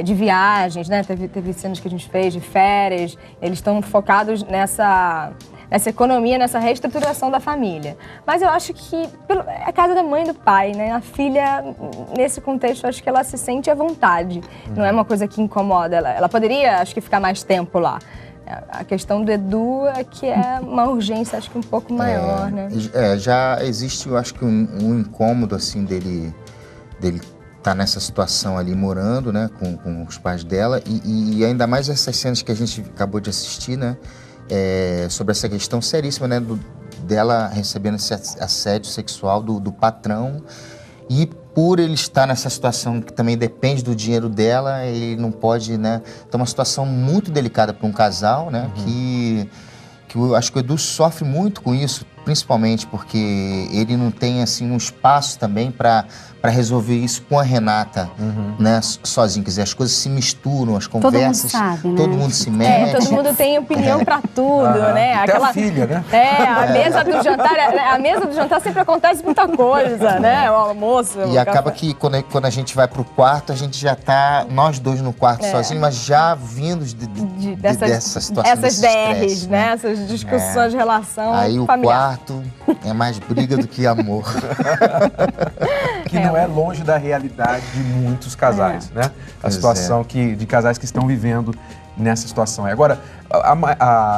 [SPEAKER 14] de viagens, né? Teve cenas que a gente fez de férias, eles estão focados nessa economia, nessa reestruturação da família. Mas eu acho que é a casa da mãe e do pai, né? A filha, nesse contexto, eu acho que ela se sente à vontade. Não é uma coisa que incomoda. Ela poderia, acho que, ficar mais tempo lá. A questão do Edu é que é uma urgência, acho que um pouco maior, né?
[SPEAKER 15] Já existe, eu acho que um incômodo, assim, dele tá nessa situação ali, morando, né, com os pais dela. E ainda mais essas cenas que a gente acabou de assistir, né? Sobre essa questão seríssima, né, dela recebendo esse assédio sexual do patrão, e por ele estar nessa situação que também depende do dinheiro dela, ele não pode, né, então uma situação muito delicada para um casal, né, que eu acho que o Edu sofre muito com isso, principalmente porque ele não tem, assim, um espaço também para resolver isso com a Renata, né, sozinho. Quer dizer, as coisas se misturam, as conversas,
[SPEAKER 1] todo mundo sabe, né?
[SPEAKER 15] Todo mundo se mete.
[SPEAKER 14] Todo mundo tem opinião para tudo, né?
[SPEAKER 2] Até a filha, né?
[SPEAKER 14] A mesa do jantar sempre acontece muita coisa, né? O almoço.
[SPEAKER 15] E acaba que quando a gente vai pro quarto, a gente já tá, nós dois no quarto sozinhos, mas já vindos dessa situação.
[SPEAKER 14] Essas DRs, né? Essas discussões de relação
[SPEAKER 15] aí
[SPEAKER 14] familiar.
[SPEAKER 15] O quarto é mais briga do que amor.
[SPEAKER 2] Que não é longe da realidade de muitos casais, né? A situação de casais que estão vivendo nessa situação. Agora,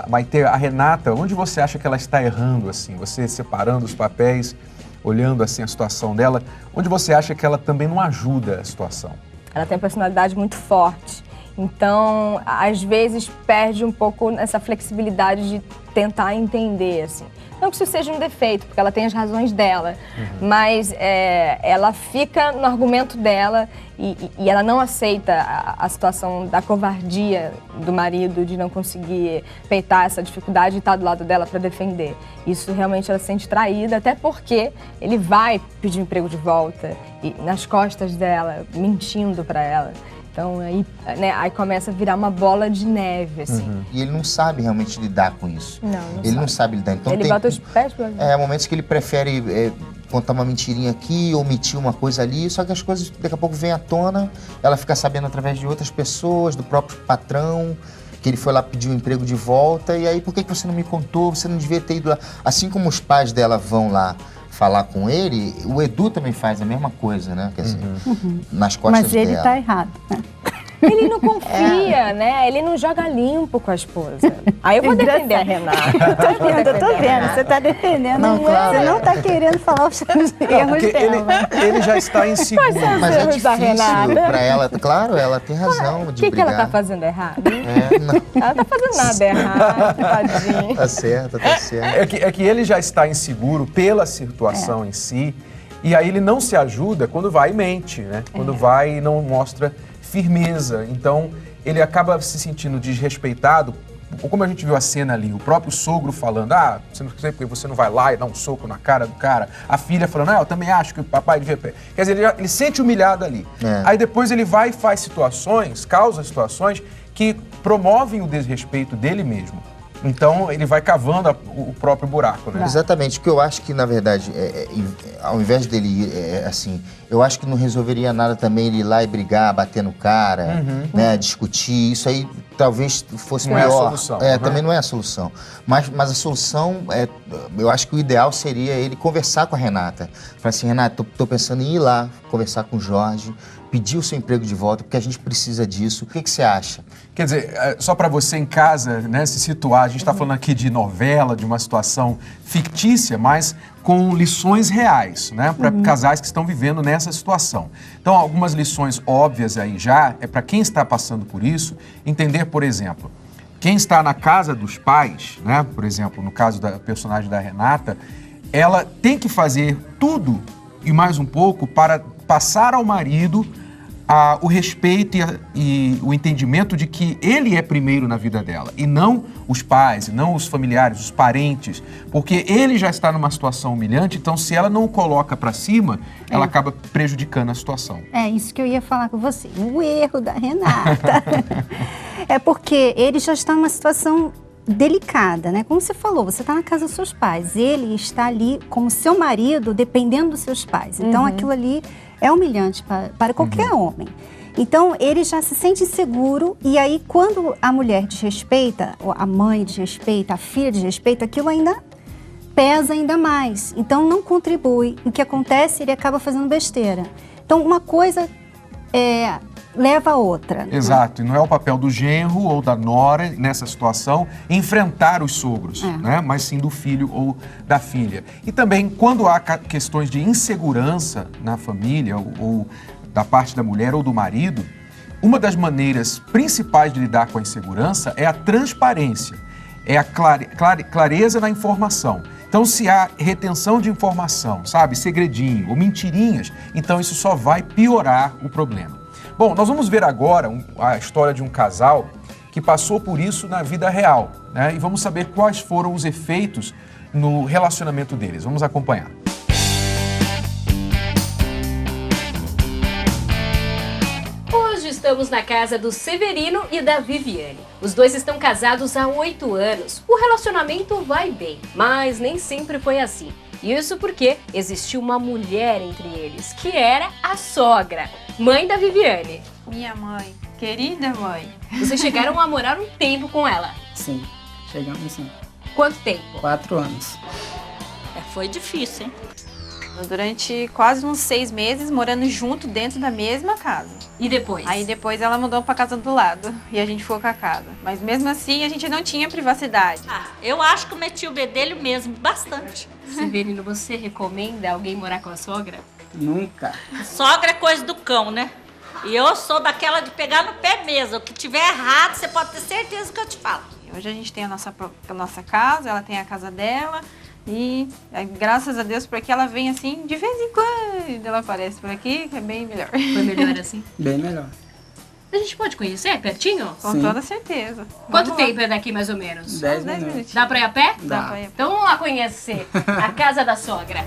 [SPEAKER 2] Maite, a Renata, onde você acha que ela está errando, assim? Você separando os papéis, olhando assim a situação dela, onde você acha que ela também não ajuda a situação?
[SPEAKER 14] Ela tem uma personalidade muito forte. Então, às vezes, perde um pouco essa flexibilidade de tentar entender, assim. Não que isso seja um defeito, porque ela tem as razões dela, mas ela fica no argumento dela e ela não aceita a situação da covardia do marido, de não conseguir peitar essa dificuldade e estar do lado dela para defender. Isso realmente ela se sente traída, até porque ele vai pedir emprego de volta e nas costas dela, mentindo para ela. Então, aí começa a virar uma bola de neve, assim.
[SPEAKER 15] E ele não sabe realmente lidar com isso.
[SPEAKER 14] Ele
[SPEAKER 15] não sabe lidar. Então,
[SPEAKER 14] ele bota os pés pra vida.
[SPEAKER 15] Momentos que ele prefere contar uma mentirinha aqui, omitir uma coisa ali, só que as coisas daqui a pouco vêm à tona, ela fica sabendo através de outras pessoas, do próprio patrão, que ele foi lá pedir um emprego de volta, e aí, por que você não me contou? Você não devia ter ido lá. Assim como os pais dela vão lá falar com ele, o Edu também faz a mesma coisa, né? Quer dizer, nas costas dela.
[SPEAKER 1] Mas ele tá errado, né?
[SPEAKER 14] Ele não confia, né? Ele não joga limpo com a esposa. Aí eu vou defender a Renata.
[SPEAKER 1] Eu tô vendo. Você tá defendendo.
[SPEAKER 15] Não, claro.
[SPEAKER 1] Você não tá querendo falar os erros dela.
[SPEAKER 2] Ele já está inseguro.
[SPEAKER 15] Mas é difícil pra ela. Claro, ela tem razão de brigar.
[SPEAKER 14] O que ela tá fazendo errado? Ela não tá fazendo nada errado, tadinho.
[SPEAKER 15] Tá certo.
[SPEAKER 2] É que ele já está inseguro pela situação em si, e aí ele não se ajuda quando vai e mente, né? Quando vai e não mostra firmeza. Então, ele acaba se sentindo desrespeitado. Como a gente viu a cena ali, o próprio sogro falando, você não sei porque você não vai lá e dá um soco na cara do cara. A filha falando, eu também acho que o papai devia... Quer dizer, ele sente humilhado ali. Aí depois ele vai e faz causa situações que promovem o desrespeito dele mesmo. Então, ele vai cavando o próprio buraco, né?
[SPEAKER 15] Exatamente. O que eu acho que, na verdade, ao invés dele ir, assim, eu acho que não resolveria nada também ele ir lá e brigar, bater no cara, né, discutir. Isso aí talvez fosse
[SPEAKER 2] não
[SPEAKER 15] pior.
[SPEAKER 2] É a solução,
[SPEAKER 15] também não é a solução. Mas a solução, eu acho que o ideal seria ele conversar com a Renata. Falar assim, Renata, tô pensando em ir lá, conversar com o Jorge, pedir o seu emprego de volta, porque a gente precisa disso. O que você acha?
[SPEAKER 2] Quer dizer, só para você em casa, né, se situar, a gente está falando aqui de novela, de uma situação fictícia, mas com lições reais, né, para casais que estão vivendo nessa situação. Então, algumas lições óbvias aí já, para quem está passando por isso, entender, por exemplo, quem está na casa dos pais, né, por exemplo, no caso da personagem da Renata, ela tem que fazer tudo e mais um pouco para passar ao marido o respeito e o entendimento de que ele é primeiro na vida dela, e não os pais, e não os familiares, os parentes, porque ele já está numa situação humilhante, então se ela não o coloca para cima, ela acaba prejudicando a situação.
[SPEAKER 1] É isso que eu ia falar com você. O erro da Renata é porque ele já está numa situação delicada, né? Como você falou, você está na casa dos seus pais, ele está ali como seu marido, dependendo dos seus pais. Então aquilo ali é humilhante para qualquer homem. Então, ele já se sente inseguro e aí quando a mulher desrespeita, a mãe desrespeita, a filha desrespeita, aquilo ainda pesa ainda mais. Então, não contribui. O que acontece, ele acaba fazendo besteira. Então, uma coisa leva a outra.
[SPEAKER 2] Exato, e não é o papel do genro ou da nora nessa situação enfrentar os sogros, né? Mas sim do filho ou da filha. E também quando há questões de insegurança na família ou da parte da mulher ou do marido, uma das maneiras principais de lidar com a insegurança é a transparência, é a clareza na informação. Então, se há retenção de informação, sabe, segredinho ou mentirinhas, então isso só vai piorar o problema. Bom, nós vamos ver agora a história de um casal que passou por isso na vida real, né? E vamos saber quais foram os efeitos no relacionamento deles. Vamos acompanhar.
[SPEAKER 3] Hoje estamos na casa do Severino e da Viviane. Os dois estão casados há 8 anos. O relacionamento vai bem, mas nem sempre foi assim. Isso porque existiu uma mulher entre eles, que era a sogra, mãe da Viviane.
[SPEAKER 20] Minha mãe, querida mãe.
[SPEAKER 3] Vocês chegaram a morar um tempo com ela?
[SPEAKER 20] Sim, chegamos sim.
[SPEAKER 3] Quanto tempo?
[SPEAKER 20] 4 anos.
[SPEAKER 21] Foi difícil, hein?
[SPEAKER 20] Durante quase uns 6 meses, morando junto dentro da mesma casa.
[SPEAKER 3] E depois?
[SPEAKER 20] Aí depois ela mudou pra casa do lado e a gente ficou com a casa. Mas mesmo assim, a gente não tinha privacidade.
[SPEAKER 21] Eu acho que eu meti o bedelho mesmo, bastante.
[SPEAKER 3] Severino, você recomenda alguém morar com a sogra?
[SPEAKER 20] Nunca.
[SPEAKER 21] Sogra é coisa do cão, né? E eu sou daquela de pegar no pé mesmo. O que tiver errado, você pode ter certeza que eu te falo.
[SPEAKER 20] Hoje a gente tem a nossa casa, ela tem a casa dela. E graças a Deus, porque ela vem assim, de vez em quando ela aparece por aqui, que é bem melhor.
[SPEAKER 3] Foi melhor assim?
[SPEAKER 20] Bem melhor.
[SPEAKER 3] A gente pode conhecer? É pertinho?
[SPEAKER 20] Com toda certeza.
[SPEAKER 3] Quanto tempo é daqui, mais ou menos?
[SPEAKER 20] 10 minutos.
[SPEAKER 3] Dá pra ir a pé?
[SPEAKER 20] Dá pra ir a pé.
[SPEAKER 3] Então vamos lá conhecer a casa da sogra.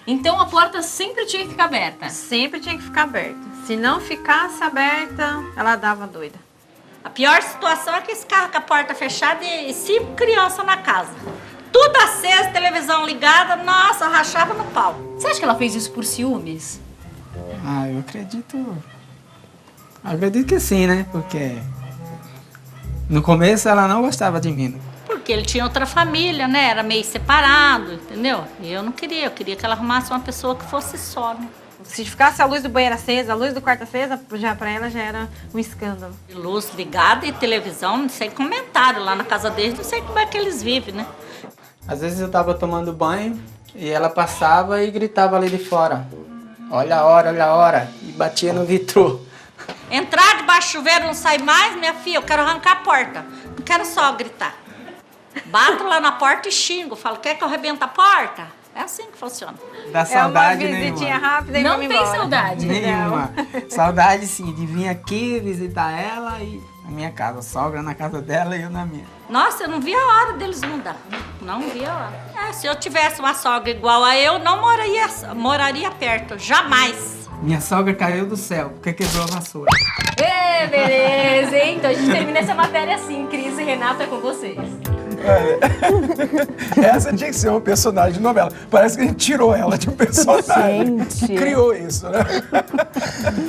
[SPEAKER 3] Então a porta sempre tinha que ficar aberta?
[SPEAKER 20] Sempre tinha que ficar aberta. Se não ficasse aberta, ela dava doida.
[SPEAKER 21] A pior situação é que esse carro com a porta fechada e 5 crianças na casa. Tudo aceso, televisão ligada, nossa, eu rachava no pau.
[SPEAKER 3] Você acha que ela fez isso por ciúmes?
[SPEAKER 20] Eu acredito. Acredito que sim, né? Porque no começo ela não gostava de mim.
[SPEAKER 21] Porque ele tinha outra família, né? Era meio separado, entendeu? E eu não queria, eu queria que ela arrumasse uma pessoa que fosse só, né?
[SPEAKER 20] Se ficasse a luz do banheiro acesa, a luz do quarto acesa, já pra ela já era um escândalo.
[SPEAKER 21] Luz ligada e televisão, não sei comentário lá na casa deles, não sei como é que eles vivem, né?
[SPEAKER 20] Às vezes eu tava tomando banho e ela passava e gritava ali de fora. Olha a hora, e batia no vitrô.
[SPEAKER 21] Entrar debaixo do chuveiro não sai mais, minha filha, eu quero arrancar a porta. Não quero só gritar. Bato lá na porta e xingo, falo, quer que eu arrebente a porta? É assim que funciona.
[SPEAKER 20] Dá saudade
[SPEAKER 21] é uma visitinha
[SPEAKER 20] nenhuma.
[SPEAKER 21] rápida e
[SPEAKER 3] não
[SPEAKER 21] vamos
[SPEAKER 3] tem
[SPEAKER 21] embora.
[SPEAKER 3] saudade.
[SPEAKER 20] Nenhuma. Saudade sim, de vir aqui visitar ela e na minha casa. Sogra na casa dela e eu na minha.
[SPEAKER 21] Nossa, eu não vi a hora deles mudar. Não vi a hora. Se eu tivesse uma sogra igual a eu, não moraria perto. Jamais.
[SPEAKER 20] Minha sogra caiu do céu, porque quebrou a vassoura.
[SPEAKER 3] Beleza, hein? Então a gente termina essa matéria assim. Cris e Renata, com vocês.
[SPEAKER 2] Essa tinha que ser uma personagem de novela. Parece que a gente tirou ela de um personagem.
[SPEAKER 14] Gente.
[SPEAKER 2] Criou isso, né?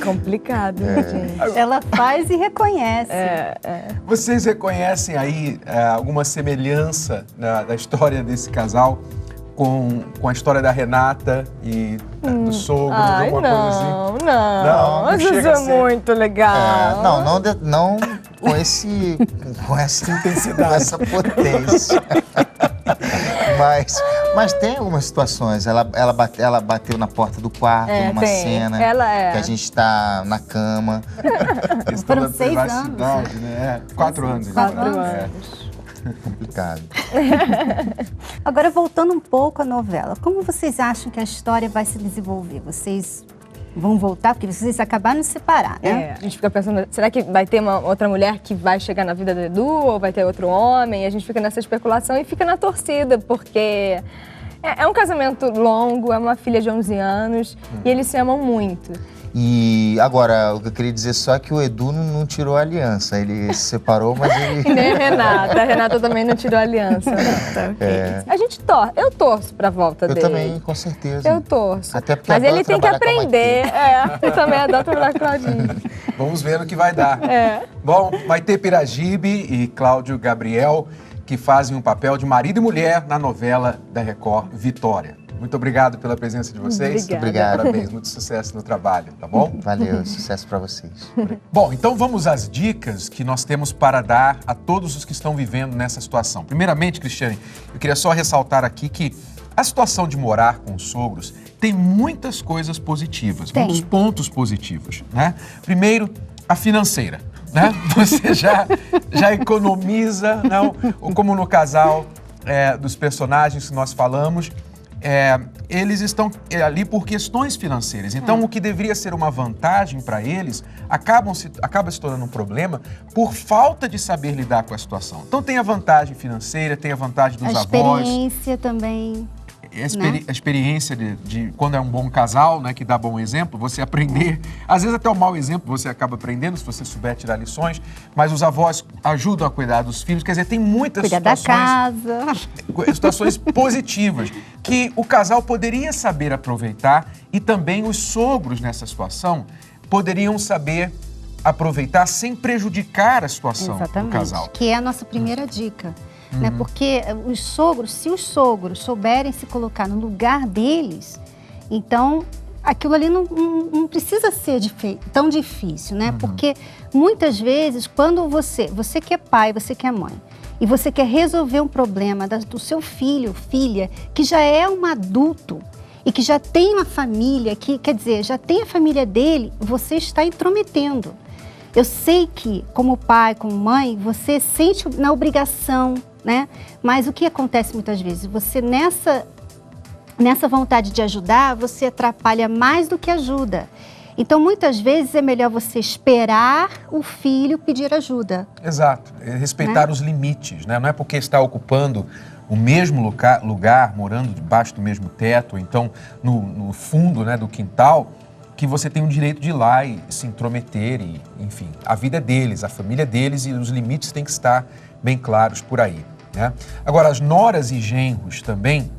[SPEAKER 14] Complicado, gente.
[SPEAKER 1] Ela faz e reconhece.
[SPEAKER 2] Vocês reconhecem aí alguma semelhança da história desse casal com a história da Renata e do sogro, alguma coisa assim?
[SPEAKER 14] Não, mas isso é muito legal.
[SPEAKER 15] Não com essa intensidade, com essa potência. Mas tem algumas situações. Ela bateu na porta do quarto numa cena que a gente tá na cama.
[SPEAKER 2] Questão da
[SPEAKER 1] 6
[SPEAKER 2] privacidade, né? 4 anos.
[SPEAKER 1] 4 anos.
[SPEAKER 15] Complicado.
[SPEAKER 1] Agora, voltando um pouco à novela, como vocês acham que a história vai se desenvolver? Vocês vão voltar? Porque vocês acabaram de separar, né?
[SPEAKER 14] A gente fica pensando, será que vai ter uma outra mulher que vai chegar na vida do Edu? Ou vai ter outro homem? E a gente fica nessa especulação e fica na torcida, porque é um casamento longo, é uma filha de 11 anos e eles se amam muito.
[SPEAKER 15] E agora, o que eu queria dizer só é que o Edu não tirou a aliança. Ele se separou, mas ele...
[SPEAKER 14] E nem a Renata. A Renata também não tirou a aliança. A gente eu torço pra volta dele.
[SPEAKER 15] Eu também, com certeza.
[SPEAKER 14] Eu torço.
[SPEAKER 15] Até porque
[SPEAKER 14] mas ele tem que
[SPEAKER 15] trabalhar com a
[SPEAKER 14] aprender. Eu também adoro trabalhar com a Claudinho.
[SPEAKER 2] Vamos ver no que vai dar. Bom, vai ter Piragibe e Cláudio Gabriel, que fazem um papel de marido e mulher na novela da Record Vitória. Muito obrigado pela presença de vocês.
[SPEAKER 15] Obrigado.
[SPEAKER 2] Parabéns, muito sucesso no trabalho, tá bom?
[SPEAKER 15] Valeu, sucesso para vocês.
[SPEAKER 2] Bom, então vamos às dicas que nós temos para dar a todos os que estão vivendo nessa situação. Primeiramente, Cristiane, eu queria só ressaltar aqui que a situação de morar com os sogros tem muitas coisas positivas, muitos pontos positivos, né? Primeiro, a financeira, né? Você já economiza, não? Ou como no casal dos personagens que nós falamos, eles estão ali por questões financeiras. Então, o que deveria ser uma vantagem para eles acaba se tornando um problema por falta de saber lidar com a situação. Então, tem a vantagem financeira, tem a vantagem dos avós.
[SPEAKER 1] A experiência também.
[SPEAKER 2] A experiência de quando é um bom casal, né, que dá bom exemplo, você aprender, às vezes até o mau exemplo você acaba aprendendo, se você souber tirar lições, mas os avós ajudam a cuidar dos filhos, quer dizer, tem muitas situações positivas que o casal poderia saber aproveitar e também os sogros nessa situação poderiam saber aproveitar sem prejudicar a situação do casal.
[SPEAKER 1] Que é a nossa primeira dica. Né? Porque os sogros, se os sogros souberem se colocar no lugar deles, então aquilo ali não precisa ser tão difícil, né? Porque muitas vezes, quando você que é pai, você que é mãe, e você quer resolver um problema do seu filho, filha, que já é um adulto e que já tem uma família, que quer dizer, já tem a família dele, você está intrometendo. Eu sei que, como pai, como mãe, você sente na obrigação, né? Mas o que acontece muitas vezes? Você, nessa vontade de ajudar, você atrapalha mais do que ajuda. Então, muitas vezes, é melhor você esperar o filho pedir ajuda.
[SPEAKER 2] Exato. Respeitar os limites, né? Não é porque está ocupando o mesmo lugar, morando debaixo do mesmo teto, ou então no fundo, né, do quintal, que você tem o direito de ir lá e se intrometer, e, enfim, a vida é deles, a família deles, e os limites têm que estar bem claros por aí, né? Agora, as noras e genros também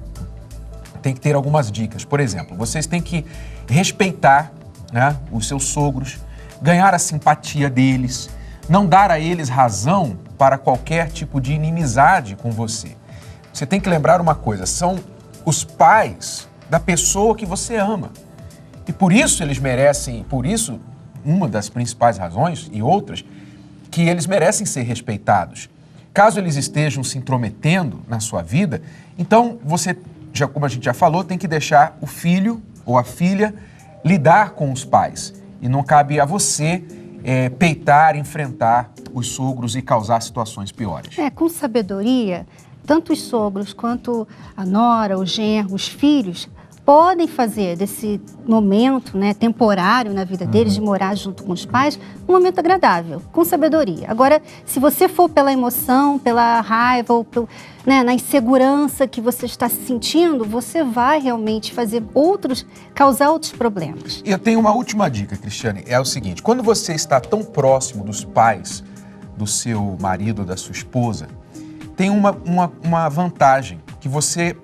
[SPEAKER 2] têm que ter algumas dicas. Por exemplo, vocês têm que respeitar, né, os seus sogros, ganhar a simpatia deles, não dar a eles razão para qualquer tipo de inimizade com você. Você tem que lembrar uma coisa, são os pais da pessoa que você ama. E por isso eles merecem, por isso, uma das principais razões, e outras, que eles merecem ser respeitados. Caso eles estejam se intrometendo na sua vida, então você, como a gente já falou, tem que deixar o filho ou a filha lidar com os pais. E não cabe a você peitar, enfrentar os sogros e causar situações piores.
[SPEAKER 1] Com sabedoria, tanto os sogros quanto a nora, o genro, os filhos podem fazer desse momento, né, temporário na vida deles, de morar junto com os pais, um momento agradável, com sabedoria. Agora, se você for pela emoção, pela raiva, ou na insegurança que você está se sentindo, você vai realmente causar outros problemas.
[SPEAKER 2] E eu tenho uma última dica, Cristiane, é o seguinte: quando você está tão próximo dos pais do seu marido ou da sua esposa, tem uma vantagem, que você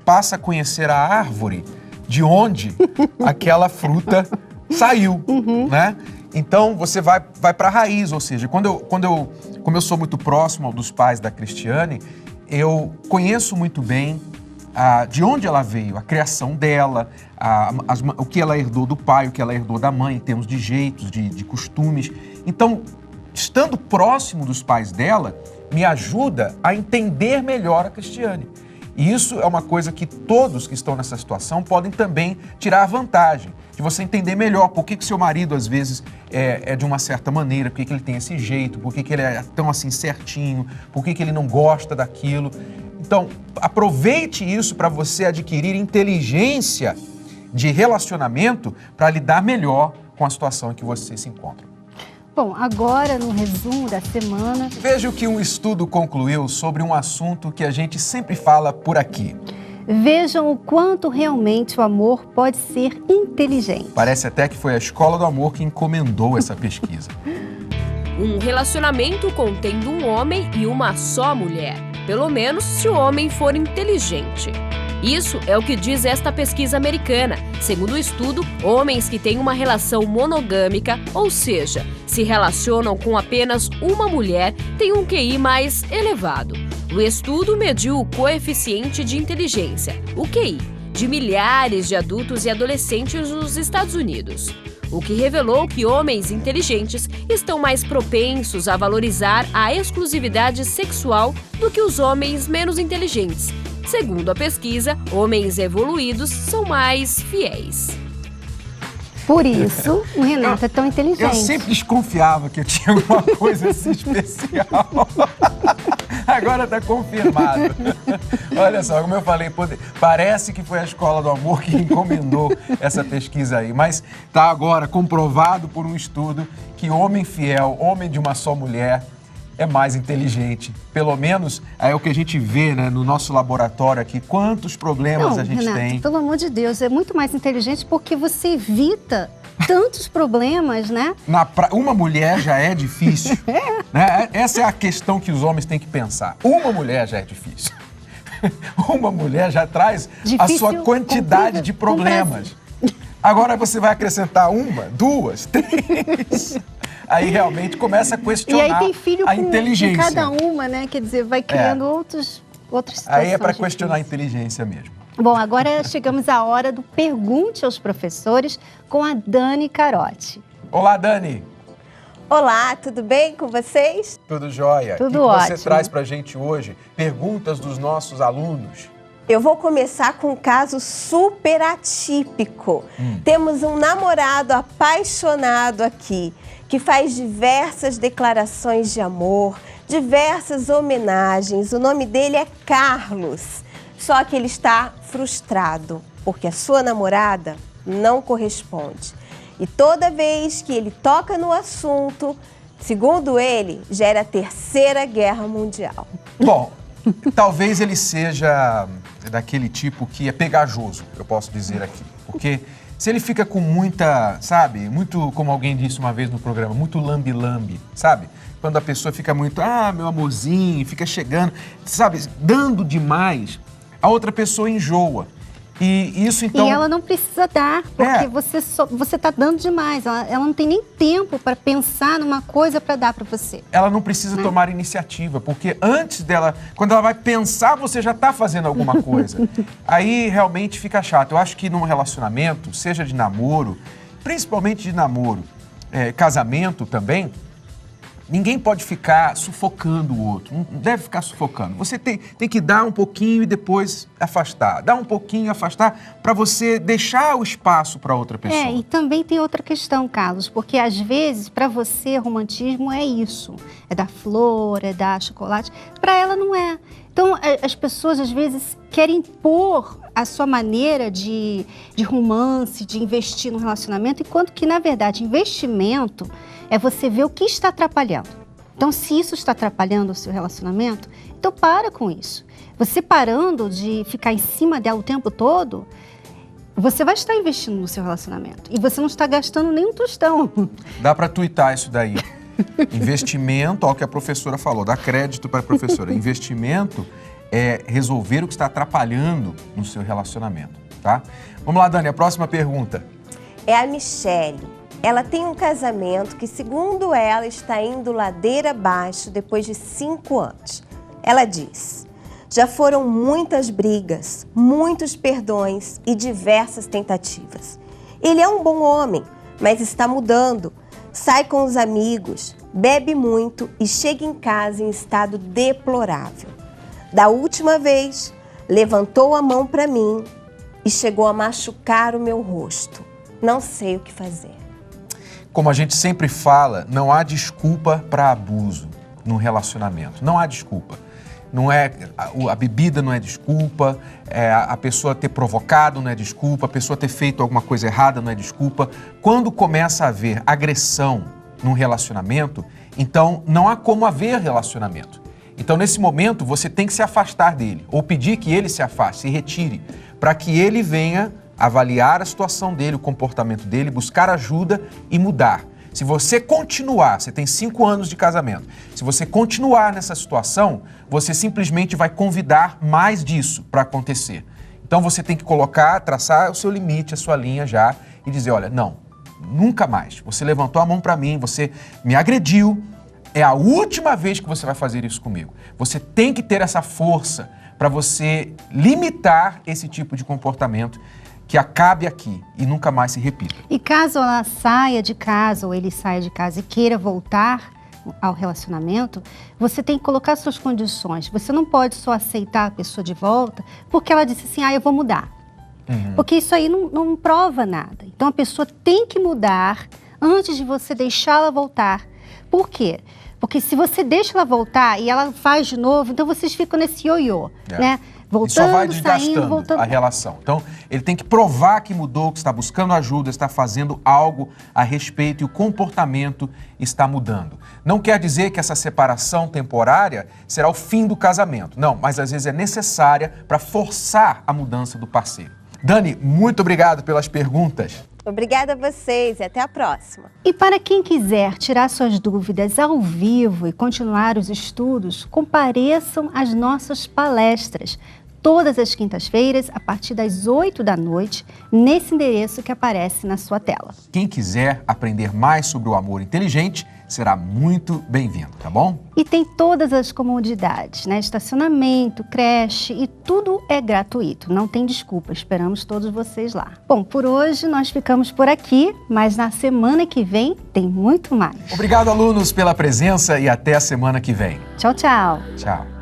[SPEAKER 2] passa a conhecer a árvore de onde aquela fruta saiu, né? Então, você vai para a raiz, ou seja, como eu sou muito próximo dos pais da Cristiane, eu conheço muito bem de onde ela veio, a criação dela, o que ela herdou do pai, o que ela herdou da mãe, em termos de jeitos, de costumes. Então, estando próximo dos pais dela, me ajuda a entender melhor a Cristiane. E isso é uma coisa que todos que estão nessa situação podem também tirar vantagem, de você entender melhor por que seu marido, às vezes, é de uma certa maneira, por que ele tem esse jeito, por que ele é tão assim certinho, por que ele não gosta daquilo. Então, aproveite isso para você adquirir inteligência de relacionamento para lidar melhor com a situação em que você se encontra.
[SPEAKER 1] Bom, agora no resumo da semana...
[SPEAKER 2] Veja o que um estudo concluiu sobre um assunto que a gente sempre fala por aqui.
[SPEAKER 1] Vejam o quanto realmente o amor pode ser inteligente.
[SPEAKER 2] Parece até que foi a Escola do Amor que encomendou essa pesquisa.
[SPEAKER 3] Um relacionamento contendo um homem e uma só mulher. Pelo menos se o homem for inteligente. Isso é o que diz esta pesquisa americana. Segundo o estudo, homens que têm uma relação monogâmica, ou seja, se relacionam com apenas uma mulher, têm um QI mais elevado. O estudo mediu o coeficiente de inteligência, o QI, de milhares de adultos e adolescentes nos Estados Unidos. O que revelou que homens inteligentes estão mais propensos a valorizar a exclusividade sexual do que os homens menos inteligentes. Segundo a pesquisa, homens evoluídos são mais fiéis.
[SPEAKER 1] Por isso, o Renato é tão inteligente.
[SPEAKER 2] Eu sempre desconfiava que eu tinha alguma coisa assim especial. Agora está confirmado. Olha só, como eu falei, parece que foi a Escola do Amor que encomendou essa pesquisa aí. Mas está agora comprovado por um estudo que homem fiel, homem de uma só mulher, é mais inteligente. Pelo menos é o que a gente vê, né, no nosso laboratório aqui. Quantos problemas a gente
[SPEAKER 1] Renato,
[SPEAKER 2] tem.
[SPEAKER 1] Pelo amor de Deus, é muito mais inteligente porque você evita tantos problemas, né?
[SPEAKER 2] Uma mulher já é difícil. Né? Essa é a questão que os homens têm que pensar. Uma mulher já é difícil. Uma mulher já traz a sua quantidade de problemas. Agora você vai acrescentar uma, duas, três. Aí realmente começa a questionar
[SPEAKER 1] e aí tem filho
[SPEAKER 2] a inteligência.
[SPEAKER 1] Com cada uma, né? Quer dizer, vai criando outras situações.
[SPEAKER 2] Aí é para questionar a inteligência mesmo.
[SPEAKER 1] Bom, agora chegamos à hora do Pergunte aos Professores com a Dani Carotti.
[SPEAKER 2] Olá, Dani.
[SPEAKER 4] Olá, tudo bem com vocês?
[SPEAKER 2] Tudo jóia.
[SPEAKER 1] Tudo
[SPEAKER 2] ótimo. O que
[SPEAKER 1] ótimo.
[SPEAKER 2] você traz para a gente hoje? Perguntas dos nossos alunos.
[SPEAKER 4] Eu vou começar com um caso super atípico. Temos um namorado apaixonado aqui, que faz diversas declarações de amor, diversas homenagens. O nome dele é Carlos. Só que ele está frustrado, porque a sua namorada não corresponde. E toda vez que ele toca no assunto, segundo ele, gera a Terceira Guerra Mundial.
[SPEAKER 2] Bom, talvez ele seja daquele tipo que é pegajoso, eu posso dizer aqui. Porque se ele fica com muita, sabe, muito, como alguém disse uma vez no programa, muito lambe-lambe, sabe? Quando a pessoa fica muito, meu amorzinho, fica chegando, sabe, dando demais, a outra pessoa enjoa. E isso então...
[SPEAKER 1] E ela não precisa dar, porque você está dando demais. Ela não tem nem tempo para pensar numa coisa para dar para você.
[SPEAKER 2] Ela não precisa tomar iniciativa, porque antes dela, quando ela vai pensar, você já está fazendo alguma coisa. Aí realmente fica chato. Eu acho que num relacionamento, seja de namoro, principalmente de namoro, casamento também, ninguém pode ficar sufocando o outro, não deve ficar sufocando. Você tem que dar um pouquinho e depois afastar. Dar um pouquinho e afastar para você deixar o espaço para outra pessoa.
[SPEAKER 1] E também tem outra questão, Carlos, porque às vezes para você romantismo é isso. É dar flor, é dar chocolate. Para ela não é. Então as pessoas às vezes querem impor a sua maneira de romance, de investir no relacionamento, enquanto que na verdade investimento é você ver o que está atrapalhando. Então, se isso está atrapalhando o seu relacionamento, então para com isso. Você parando de ficar em cima dela o tempo todo, você vai estar investindo no seu relacionamento. E você não está gastando nem um tostão.
[SPEAKER 2] Dá para tuitar isso daí. Investimento, ó, o que a professora falou, dá crédito para a professora. Investimento é resolver o que está atrapalhando no seu relacionamento, tá? Vamos lá, Dani, a próxima pergunta.
[SPEAKER 4] É a Michele. Ela tem um casamento que, segundo ela, está indo ladeira abaixo depois de 5 anos. Ela diz: já foram muitas brigas, muitos perdões e diversas tentativas. Ele é um bom homem, mas está mudando. Sai com os amigos, bebe muito e chega em casa em estado deplorável. Da última vez, levantou a mão para mim e chegou a machucar o meu rosto. Não sei o que fazer.
[SPEAKER 2] Como a gente sempre fala, não há desculpa para abuso no relacionamento. Não há desculpa. Não é, a bebida não é desculpa, a pessoa ter provocado não é desculpa, a pessoa ter feito alguma coisa errada não é desculpa. Quando começa a haver agressão num relacionamento, então não há como haver relacionamento. Então, nesse momento, você tem que se afastar dele, ou pedir que ele se afaste, se retire, para que ele venha avaliar a situação dele, o comportamento dele, buscar ajuda e mudar. Se você continuar, você tem 5 anos de casamento, se você continuar nessa situação, você simplesmente vai convidar mais disso para acontecer. Então você tem que traçar o seu limite, a sua linha já e dizer, olha, não, nunca mais. Você levantou a mão para mim, você me agrediu, é a última vez que você vai fazer isso comigo. Você tem que ter essa força para você limitar esse tipo de comportamento que acabe aqui e nunca mais se repita.
[SPEAKER 1] E caso ela saia de casa ou ele saia de casa e queira voltar ao relacionamento, você tem que colocar suas condições. Você não pode só aceitar a pessoa de volta porque ela disse assim, eu vou mudar. Porque isso aí não prova nada. Então a pessoa tem que mudar antes de você deixá-la voltar. Por quê? Porque se você deixa ela voltar e ela faz de novo, então vocês ficam nesse ioiô, né? Voltando,
[SPEAKER 2] e só vai desgastando
[SPEAKER 1] saindo, voltando.
[SPEAKER 2] A relação. Então, ele tem que provar que mudou, que está buscando ajuda, está fazendo algo a respeito e o comportamento está mudando. Não quer dizer que essa separação temporária será o fim do casamento. Não, mas às vezes é necessária para forçar a mudança do parceiro. Dani, muito obrigado pelas perguntas.
[SPEAKER 4] Obrigada a vocês e até a próxima.
[SPEAKER 1] E para quem quiser tirar suas dúvidas ao vivo e continuar os estudos, compareçam às nossas palestras, todas as quintas-feiras, a partir das 8 da noite, nesse endereço que aparece na sua tela.
[SPEAKER 2] Quem quiser aprender mais sobre o amor inteligente, será muito bem-vindo, tá bom?
[SPEAKER 1] E tem todas as comodidades, né? Estacionamento, creche e tudo é gratuito. Não tem desculpa, esperamos todos vocês lá. Bom, por hoje nós ficamos por aqui, mas na semana que vem tem muito mais.
[SPEAKER 2] Obrigado, alunos, pela presença e até a semana que vem.
[SPEAKER 1] Tchau, tchau.
[SPEAKER 2] Tchau.